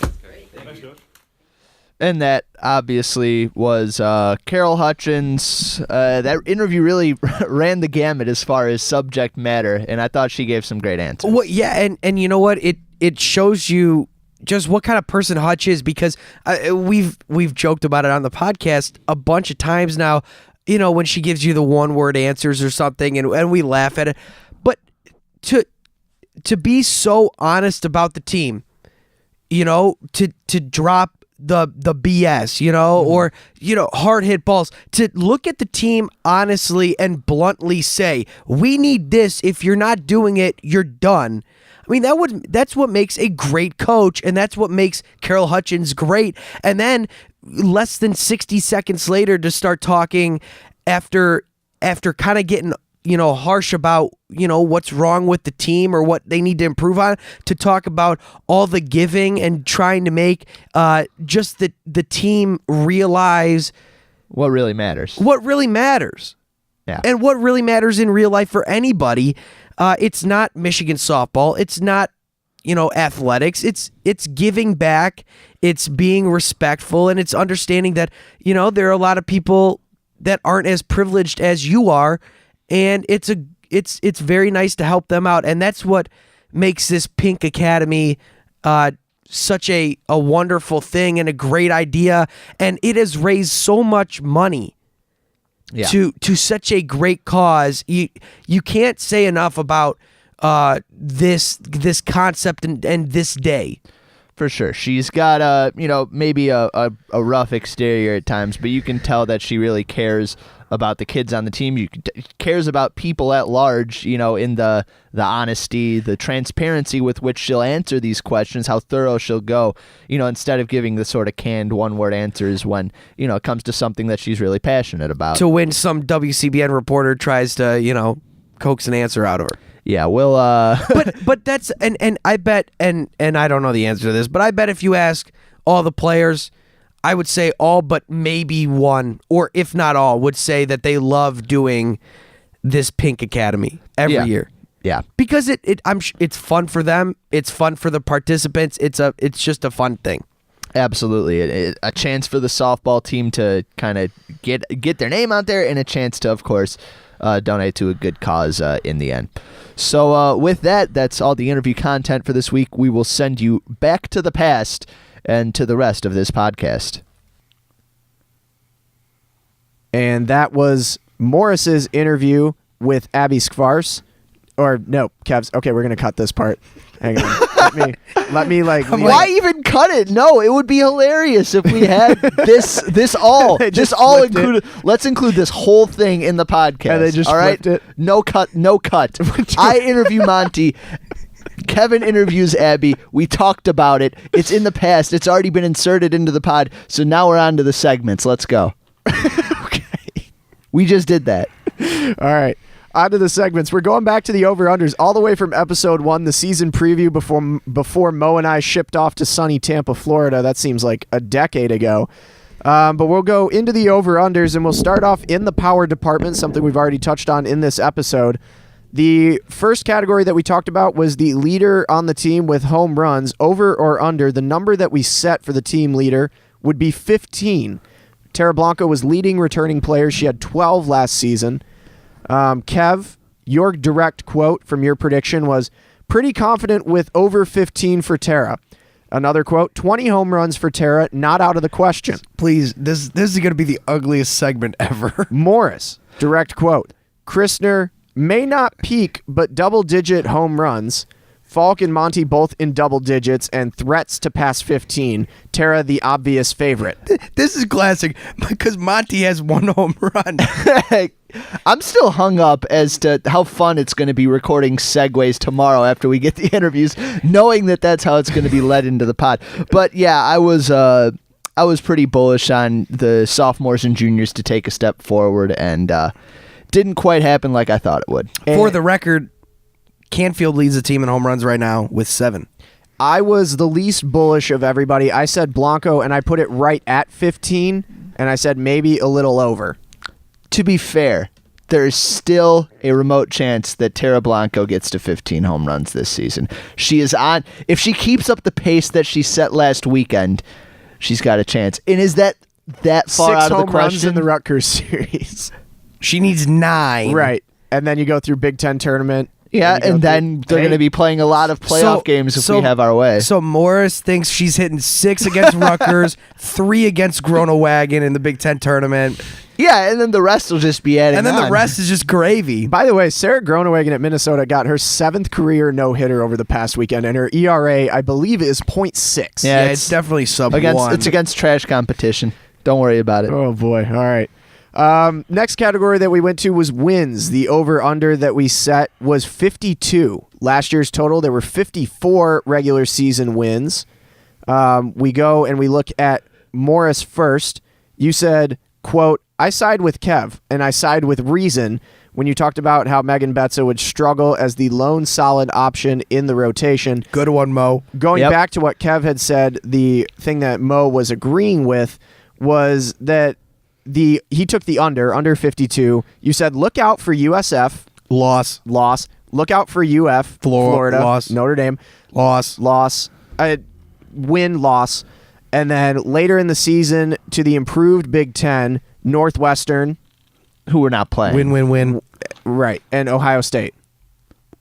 And that obviously was Carol Hutchins. That interview really ran the gamut as far as subject matter, and I thought she gave some great answers. Well, yeah, and you know what? It shows you just what kind of person Hutch is, because we've joked about it on the podcast a bunch of times now. You know, when she gives you the one-word answers or something, and we laugh at it. But to be so honest about the team, you know, to drop the BS, you know, or, you know, hard hit balls, to look at the team honestly and bluntly say, we need this. If you're not doing it, you're done. I mean, that's what makes a great coach, and that's what makes Carol Hutchins great. And then less than 60 seconds later to start talking after kind of getting, you know, harsh about, you know, what's wrong with the team or what they need to improve on, to talk about all the giving and trying to make just the team realize what really matters. What really matters. Yeah. And what really matters in real life for anybody. It's not Michigan softball. It's not, you know, athletics. It's giving back. It's being respectful, and it's understanding that, you know, there are a lot of people that aren't as privileged as you are. And it's very nice to help them out, and that's what makes this Pink Academy such a wonderful thing and a great idea. And it has raised so much money to such a great cause. You can't say enough about this concept and this day. For sure. She's got maybe a rough exterior at times, but you can tell that she really cares about the kids on the team. Cares about people at large, you know, in the honesty, the transparency with which she'll answer these questions, how thorough she'll go, you know, instead of giving the sort of canned one-word answers when, you know, it comes to something that she's really passionate about. To when some WCBN reporter tries to, you know, coax an answer out of her. Yeah, we'll But that's and I bet and I don't know the answer to this, but I bet if you ask all the players, I would say all but maybe one, or if not all, would say that they love doing this Pink Academy every year. Yeah, because it's fun for them. It's fun for the participants. It's just a fun thing. Absolutely, a chance for the softball team to kind of get their name out there, and a chance to, of course, donate to a good cause in the end. So with that, that's all the interview content for this week. We will send you back to the past and to the rest of this podcast. And that was Morris's interview with Abby Skvars. Or no, Kev's. Okay, we're gonna cut this part. Hang on. let me Why even cut it? No, it would be hilarious if we had this all included. Let's include this whole thing in the podcast. And they just all right? flipped it. No cut. I interview Monty. Kevin interviews Abby. We talked about it. It's in the past. It's already been inserted into the pod. So now we're on to the segments. Let's go. Okay. We just did that. All right. On to the segments. We're going back to the over-unders all the way from episode 1, the season preview before Mo and I shipped off to sunny Tampa, Florida. That seems like a decade ago. But we'll go into the over-unders, and we'll start off in the power department, something we've already touched on in this episode. The first category that we talked about was the leader on the team with home runs, over or under. The number that we set for the team leader would be 15. Tara Blanco was leading returning player. She had 12 last season. Kev, your direct quote from your prediction was, pretty confident with over 15 for Tara. Another quote, 20 home runs for Tara, not out of the question. Please, this is going to be the ugliest segment ever. Morris, direct quote, Christner may not peak, but double-digit home runs. Falk and Monty both in double digits and threats to pass 15. Tara, the obvious favorite. This is classic because Monty has 1 home run. I'm still hung up as to how fun it's going to be recording segues tomorrow after we get the interviews, knowing that that's how it's going to be led into the pod. But yeah, I was pretty bullish on the sophomores and juniors to take a step forward, and didn't quite happen like I thought it would. For the record, Canfield leads the team in home runs right now with 7. I was the least bullish of everybody. I said Blanco, and I put it right at 15, and I said maybe a little over. To be fair, there's still a remote chance that Tara Blanco gets to 15 home runs this season. She is on. If she keeps up the pace that she set last weekend, she's got a chance. And is that far out of the question? 6 home runs in the Rutgers series. She needs 9. Right. And then you go through Big Ten tournament. Yeah, and then they're going to be playing a lot of playoff games if we have our way. So Morris thinks she's hitting 6 against Rutgers, 3 against Gronewagen in the Big Ten tournament. Yeah, and then the rest will just be adding And then on. the rest is just gravy. By the way, Sarah Gronewagen at Minnesota got her 7th career no-hitter over the past weekend, and her ERA, I believe, is .6. Yeah, it's definitely sub 1. It's against trash competition. Don't worry about it. Oh, boy. All right. Next category that we went to was wins. The over-under that we set was 52. Last year's total, there were 54 regular season wins. We go and we look at Morris first. You said, quote, I side with Kev, and I side with reason when you talked about how Megan Betza would struggle as the lone solid option in the rotation. Good one, Mo. Going back to what Kev had said, the thing that Mo was agreeing with was that he took the under 52. You said, look out for USF. Loss. Look out for UF. Florida. Loss. Notre Dame. Loss. Win, loss. And then later in the season to the improved Big Ten, Northwestern. Who we're not playing. Win. Right. And Ohio State.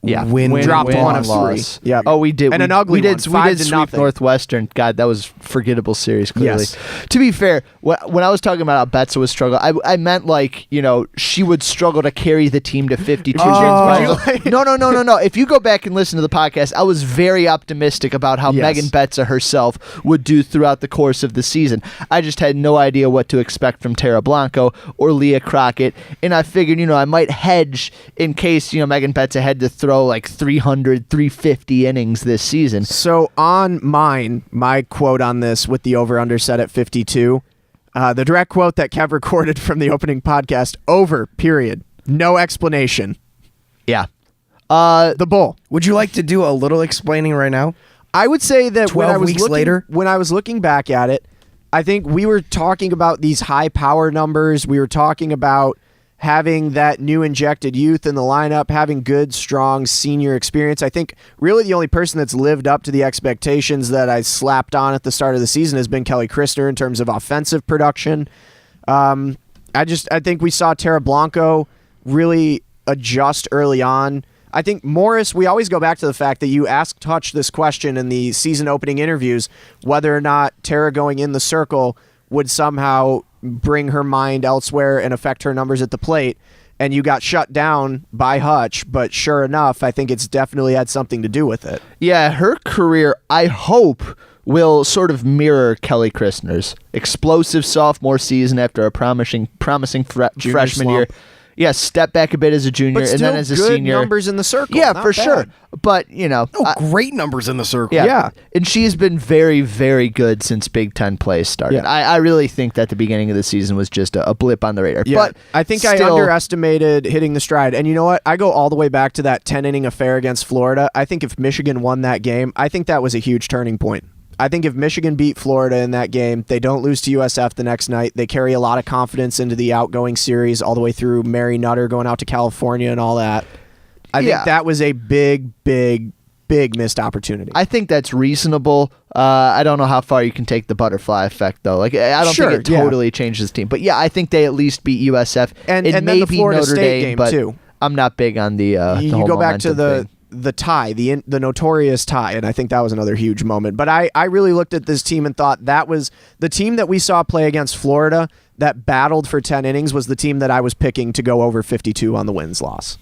Yeah, dropped win, 1 of 3. loss. Yep. Oh, we did. And an ugly one. We did sweep 5-0. Northwestern. God, that was forgettable series. Clearly. Yes. To be fair, when I was talking about how Betza would struggle, I meant like she would struggle to carry the team to 52 wins. No. If you go back and listen to the podcast, I was very optimistic about how Megan Betza herself would do throughout the course of the season. I just had no idea what to expect from Tara Blanco or Leah Crockett, and I figured I might hedge in case Megan Betza had to throw like 350 innings this season. So on my quote on this with the over-under set at 52, the direct quote that Kev recorded from the opening podcast, over, period. No explanation. Yeah. The Bull. Would you like to do a little explaining right now? I would say that 12 weeks later? When I was looking back at it, I think we were talking about these high power numbers. We were talking about having that new injected youth in the lineup, having good, strong senior experience. I think really the only person that's lived up to the expectations that I slapped on at the start of the season has been Kelly Christner in terms of offensive production. I think we saw Tara Blanco really adjust early on. I think Morris, we always go back to the fact that you asked Hutch this question in the season opening interviews, whether or not Tara going in the circle would somehow bring her mind elsewhere and affect her numbers at the plate, and you got shut down by Hutch, but sure enough, I think it's definitely had something to do with it. Yeah, her career, I hope, will sort of mirror Kelly Christner's explosive sophomore season after a promising freshman year. Yeah, step back a bit as a junior, but and then as a good senior. Numbers in the circle. Yeah, not for bad. sure. But great numbers in the circle. Yeah, and she's been very, very good since Big Ten play started. Yeah. I really think that the beginning of the season was just a blip on the radar. Yeah. But I think I underestimated hitting the stride. And you know what? I go all the way back to that 10-inning affair against Florida. I think if Michigan won that game, I think that was a huge turning point. I think if Michigan beat Florida in that game, they don't lose to USF the next night. They carry a lot of confidence into the outgoing series all the way through Mary Nutter going out to California and all that. I think that was a big missed opportunity. I think that's reasonable. I don't know how far you can take the butterfly effect, though. Like, I don't think it totally changes the team. But yeah, I think they at least beat USF. And it then may the be Florida Notre State Dame, game but too. I'm not big on the you whole go back to momentum thing. the tie, the notorious tie, and I think that was another huge moment. But I really looked at this team and thought that was the team that we saw play against Florida that battled for 10 innings was the team that I was picking to go over 52 on the wins-loss.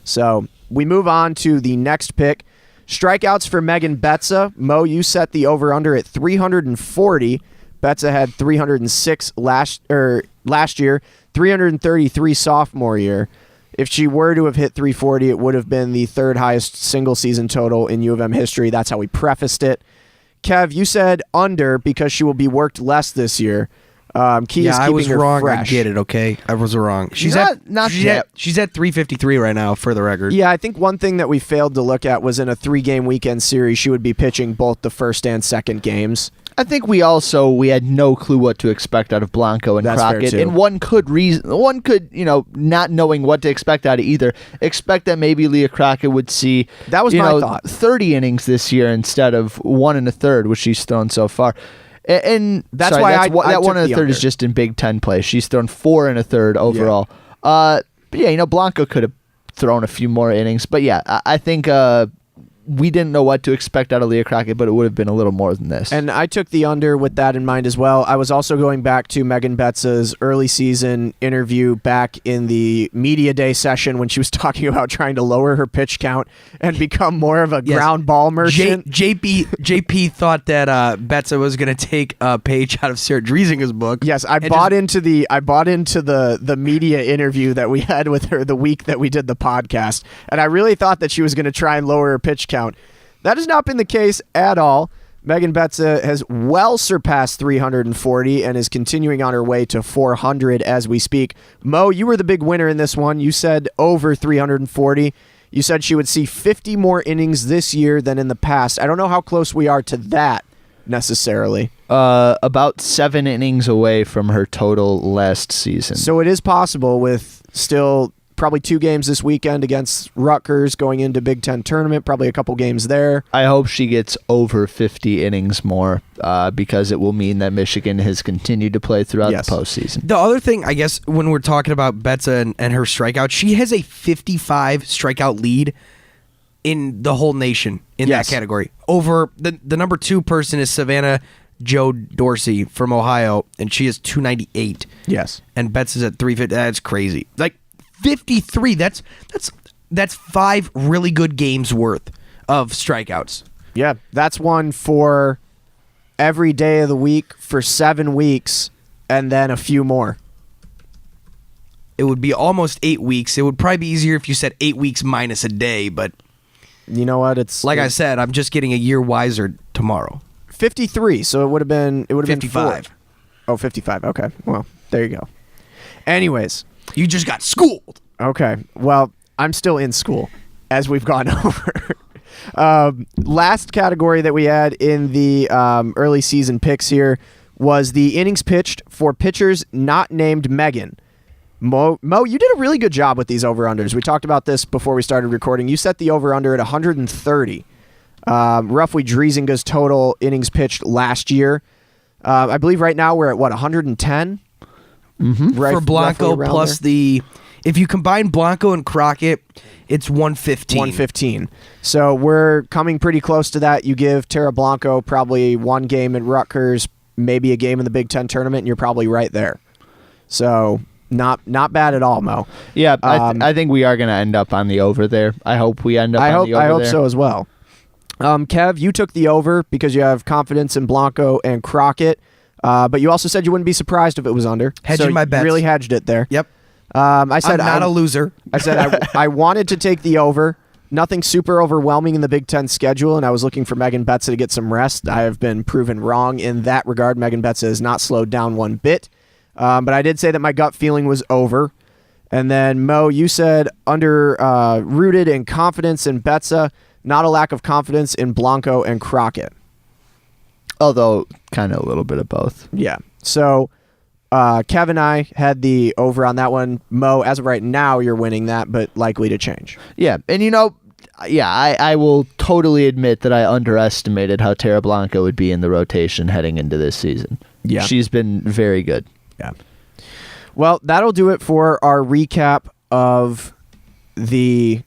So we move on to the next pick. Strikeouts for Megan Betza. Mo, you set the over-under at 340. Betza had 306 last year, 333 sophomore year. If she were to have hit 340, it would have been the third highest single season total in U of M history. That's how we prefaced it. Kev, you said under because she will be worked less this year. Key is keeping I was her wrong. fresh. I get it. Okay, I was wrong. She's Not at 353 right now for the record. Yeah, I think one thing that we failed to look at was in a 3-game weekend series, she would be pitching both the first and second games. I think we had no clue what to expect out of Blanco and That's fair, Crockett, too. and one could, not knowing what to expect out of either, expect that maybe Leah Crockett would see That was my thought. 30 innings this year instead of 1 1/3, which she's thrown so far. And That's sorry, why I that took 1 the 1/3 is under. just in Big Ten play. She's thrown 4 1/3 overall. But yeah, Blanco could have thrown a few more innings, but yeah, I think. We didn't know what to expect out of Leah Crockett, but it would have been a little more than this. And I took the under with that in mind as well. I was also going back to Megan Betza's early season interview back in the media day session when she was talking about trying to lower her pitch count and become more of a ground ball merchant. JP thought that Betza was going to take a page out of Sarah Driesinger's book. Yes, I bought into the media interview that we had with her the week that we did the podcast, and I really thought that she was going to try and lower her pitch count. That has not been the case at all. Megan Betza has well surpassed 340 and is continuing on her way to 400 as we speak. Mo, you were the big winner in this one. You said over 340. You said she would see 50 more innings this year than in the past. I don't know how close we are to that necessarily. About 7 innings away from her total last season. So it is possible with still probably 2 games this weekend against Rutgers going into Big Ten tournament, probably a couple games there. I hope she gets over 50 innings more because it will mean that Michigan has continued to play throughout the postseason. The other thing, I guess, when we're talking about Betza and her strikeout, she has a 55 strikeout lead in the whole nation in that category. Over the number 2 person is Savannah Joe Dorsey from Ohio, and she has 298. Yes. And Betza's at 350. That's crazy. Like 53, that's 5 really good games worth of strikeouts. Yeah, that's one for every day of the week for 7 weeks and then a few more. It would be almost 8 weeks. It would probably be easier if you said 8 weeks minus a day, but you know what? It's like I said, I'm just getting a year wiser tomorrow. 53, so it would have been 55. Been 4. Oh, 55. Okay. Well, there you go. Anyways, you just got schooled. Okay. Well, I'm still in school as we've gone over. Last category that we had in the early season picks here was the innings pitched for pitchers not named Megan. Mo, you did a really good job with these over-unders. We talked about this before we started recording. You set the over-under at 130. Roughly Driesinger's total innings pitched last year. I believe right now we're at, 110? Mm-hmm. Right, for Blanco plus there. If you combine Blanco and Crockett, it's 115. 115. So we're coming pretty close to that. You give Tara Blanco probably 1 game at Rutgers, maybe a game in the Big Ten tournament, and you're probably right there. So not bad at all, Mo. Yeah, I think we are going to end up on the over there. I hope we end up on the over there. I hope so as well. Kev, you took the over because you have confidence in Blanco and Crockett, but you also said you wouldn't be surprised if it was under. Hedging my bets. You really hedged it there. Yep. I said I'm not a loser. I said I wanted to take the over. Nothing super overwhelming in the Big Ten schedule, and I was looking for Megan Betza to get some rest. I have been proven wrong in that regard. Megan Betza has not slowed down one bit. But I did say that my gut feeling was over. And then, Mo, you said rooted in confidence in Betza, not a lack of confidence in Blanco and Crockett. Although, kind of a little bit of both. Yeah. So, Kev and I had the over on that one. Mo, as of right now, you're winning that, but likely to change. Yeah, and I will totally admit that I underestimated how Tara Blanco would be in the rotation heading into this season. Yeah. She's been very good. Yeah. Well, that'll do it for our recap of the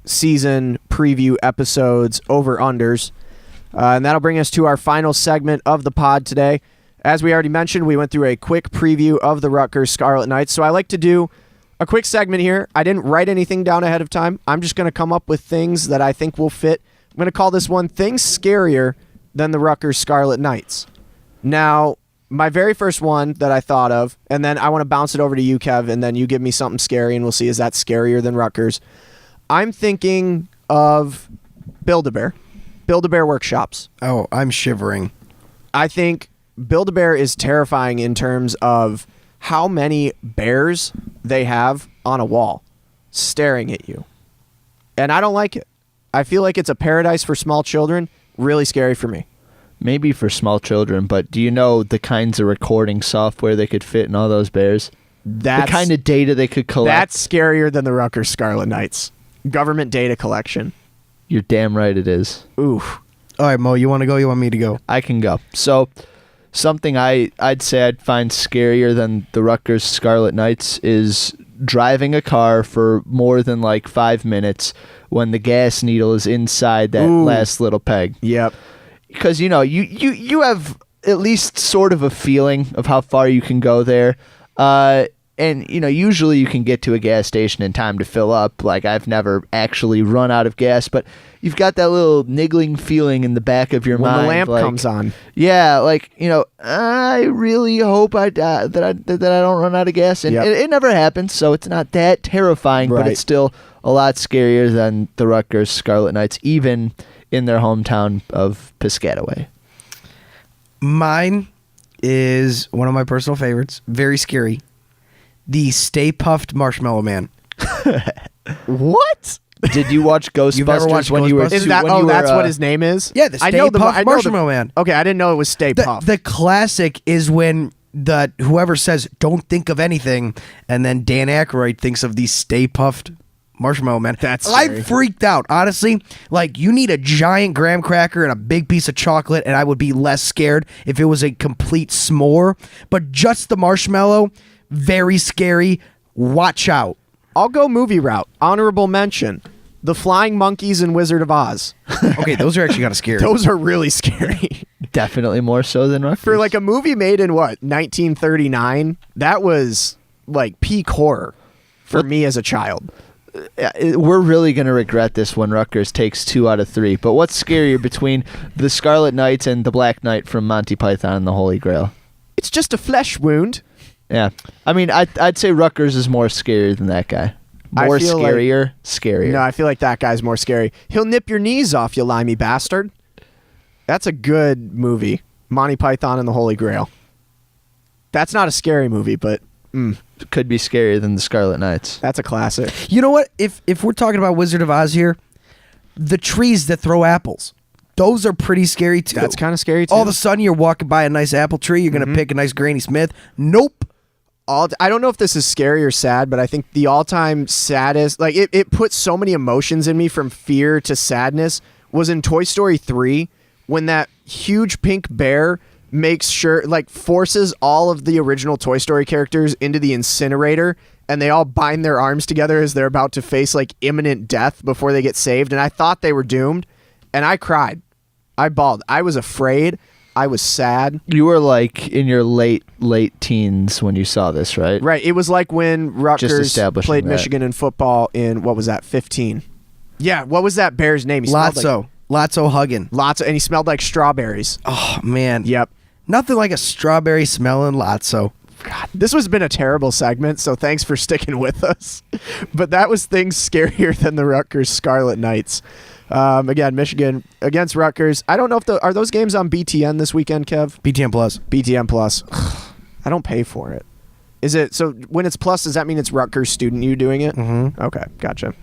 season preview episodes, over-unders. And that'll bring us to our final segment of the pod today. As we already mentioned, we went through a quick preview of the Rutgers Scarlet Knights. So I like to do a quick segment here. I didn't write anything down ahead of time. I'm just going to come up with things that I think will fit. I'm going to call this one Things Scarier Than the Rutgers Scarlet Knights. Now, my very first one that I thought of, and then I want to bounce it over to you, Kev, and then you give me something scary, and we'll see is that scarier than Rutgers. I'm thinking of Build-A-Bear. Build-A-Bear workshops. Oh, I'm shivering. I think Build-A-Bear is terrifying in terms of how many bears they have on a wall staring at you. And I don't like it. I feel like it's a paradise for small children. Really scary for me. Maybe for small children, but do you know the kinds of recording software they could fit in all those bears? The kind of data they could collect? That's scarier than the Rutgers Scarlet Knights. Government data collection. You're damn right it is. Oof. All right, Mo, you want to go? You want me to go? I can go. So, something I'd say I'd find scarier than the Rutgers Scarlet Knights is driving a car for more than like 5 minutes when the gas needle is inside that last little peg. Yep. Because, you have at least sort of a feeling of how far you can go there. And, usually you can get to a gas station in time to fill up. Like, I've never actually run out of gas, but you've got that little niggling feeling in the back of your mind. When the lamp comes on. Yeah, I really hope that I don't run out of gas. And it never happens, so it's not that terrifying, but it's still a lot scarier than the Rutgers Scarlet Knights, even in their hometown of Piscataway. Mine is one of my personal favorites. Very scary. The Stay Puffed Marshmallow Man. What? Did you watch Ghostbusters? You've never watched when you were? Ghostbusters? Is that? That's what his name is. Yeah, the Stay Puft Marshmallow Man. Okay, I didn't know it was Stay Puft. The classic is when whoever says "Don't think of anything," and then Dan Aykroyd thinks of the Stay Puffed Marshmallow Man. That's scary. I freaked out, honestly. Like, you need a giant graham cracker and a big piece of chocolate, and I would be less scared if it was a complete s'more. But just the marshmallow, very scary. Watch out. I'll go movie route. Honorable mention. The Flying Monkeys in Wizard of Oz. Okay, those are actually kind of scary. Those are really scary. Definitely more so than Rutgers. For like a movie made in 1939, that was like peak horror for me as a child. We're really going to regret this when Rutgers takes 2 out of 3. But what's scarier between the Scarlet Knights and the Black Knight from Monty Python and the Holy Grail? It's just a flesh wound. Yeah. I mean, I'd say Rutgers is more scary than that guy. More scarier. No, I feel like that guy's more scary. He'll nip your knees off, you limey bastard. That's a good movie. Monty Python and the Holy Grail. That's not a scary movie, but could be scarier than the Scarlet Knights. That's a classic. You know what? If we're talking about Wizard of Oz here, the trees that throw apples, those are pretty scary too. That's kind of scary too. All of a sudden, you're walking by a nice apple tree. You're going to pick a nice Granny Smith. Nope. I don't know if this is scary or sad, but I think the all-time saddest, like it put so many emotions in me from fear to sadness, was in Toy Story 3 when that huge pink bear makes sure, like, forces all of the original Toy Story characters into the incinerator, and they all bind their arms together as they're about to face like imminent death before they get saved. And I thought they were doomed, and I cried. I bawled. I was afraid. I was sad. You were like in your late teens when you saw this, right? Right. It was like when Rutgers played that. Michigan in football in, what was that, 15? Yeah, what was that bear's name? Lotso. Lotso Huggin. Lotso, and he smelled like strawberries. Oh, man. Yep. Nothing like a strawberry smelling Lotso. God, this has been a terrible segment, so thanks for sticking with us. But that was things scarier than the Rutgers Scarlet Knights. Again, Michigan against Rutgers. I don't know if are those games on BTN this weekend, Kev? BTN Plus. BTN Plus. I don't pay for it. Is it so? When it's Plus, does that mean it's Rutgers Student U doing it? Mm-hmm. Okay, gotcha.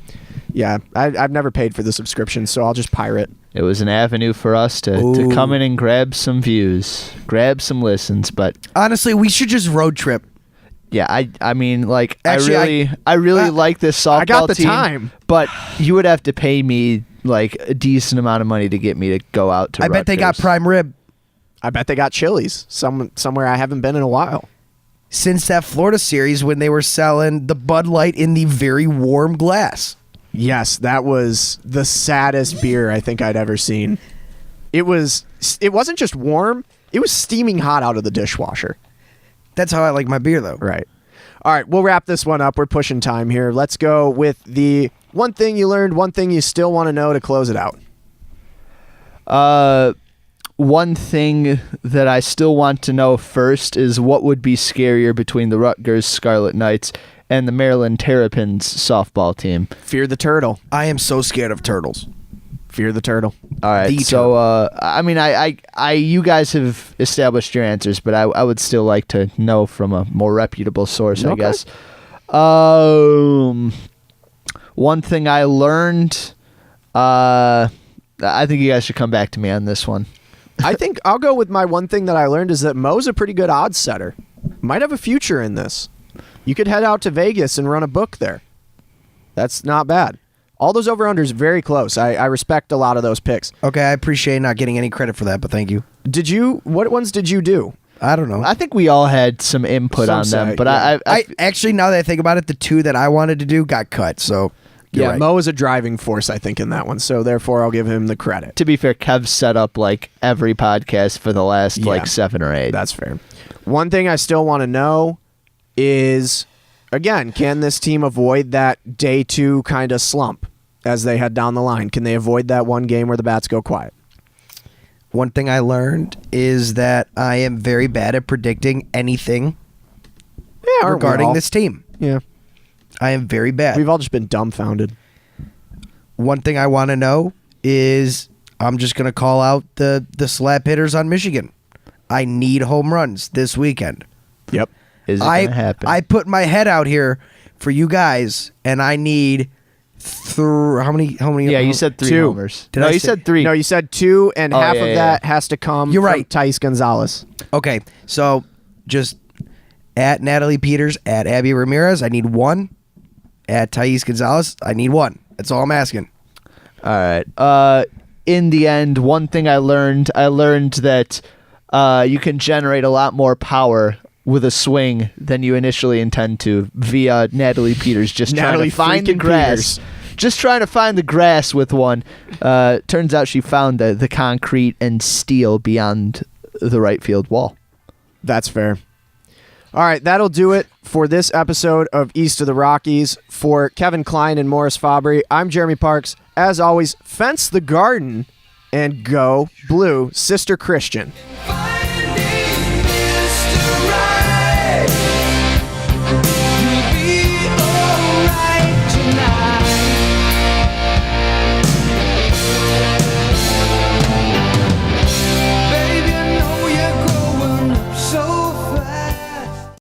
Yeah, I've never paid for the subscription, so I'll just pirate. It was an avenue for us to come in and grab some views, grab some listens, but honestly, we should just road trip. Yeah, I mean, like, actually, I really like this softball team. I got the time, but you would have to pay me like a decent amount of money to get me to go out to. I bet they got prime rib. I bet they got Chili's somewhere I haven't been in a while. Since that Florida series when they were selling the Bud Light in the very warm glass. Yes, that was the saddest beer I think I'd ever seen. It wasn't just warm, it was steaming hot out of the dishwasher. That's how I like my beer, though. Right. All right, we'll wrap this one up. We're pushing time here. Let's go with the one thing you learned, one thing you still want to know to close it out. One thing that I still want to know first is what would be scarier between the Rutgers Scarlet Knights and the Maryland Terrapins softball team. Fear the turtle. I am so scared of turtles. Fear the turtle. All right. So, I mean, you guys have established your answers, but I would still like to know from a more reputable source, I guess. One thing I learned, I think you guys should come back to me on this one. I think I'll go with my one thing that I learned is that Mo's a pretty good odds setter. Might have a future in this. You could head out to Vegas and run a book there. That's not bad. All those over-unders very close. I respect a lot of those picks. Okay, I appreciate not getting any credit for that, but thank you. What ones did you do? I don't know. I think we all had some input on them, but yeah. I actually, now that I think about it, the two that I wanted to do got cut, so... Yeah, right. Mo is a driving force, I think, in that one, so therefore I'll give him the credit. To be fair, Kev set up like every podcast for the last like 7 or 8. That's fair. One thing I still want to know is, again, can this team avoid that day 2 kind of slump as they head down the line? Can they avoid that one game where the bats go quiet? One thing I learned is that I am very bad at predicting anything regarding this team. Yeah. I am very bad. We've all just been dumbfounded. One thing I want to know is I'm just going to call out the slap hitters on Michigan. I need home runs this weekend. Yep. Is it going to happen? I put my head out here for you guys, and I need how many? Yeah, you said 3 homers. You said 3. No, you said 2, and half of that has to come You're from right. Thais Gonzalez. Okay, so just at Natalie Peters, at Abby Ramirez, I need 1. At Thais Gonzalez, I need 1. That's all I'm asking. All right. In the end, one thing I learned that you can generate a lot more power with a swing than you initially intend to via Natalie Peters just trying to find the grass. Just trying to find the grass with one. Turns out she found the concrete and steel beyond the right field wall. That's fair. All right, that'll do it for this episode of East of the Rockies. For Kevin Klein and Morris Fabry, I'm Jeremy Parks. As always, fence the garden and go Blue Sister Christian. Fire!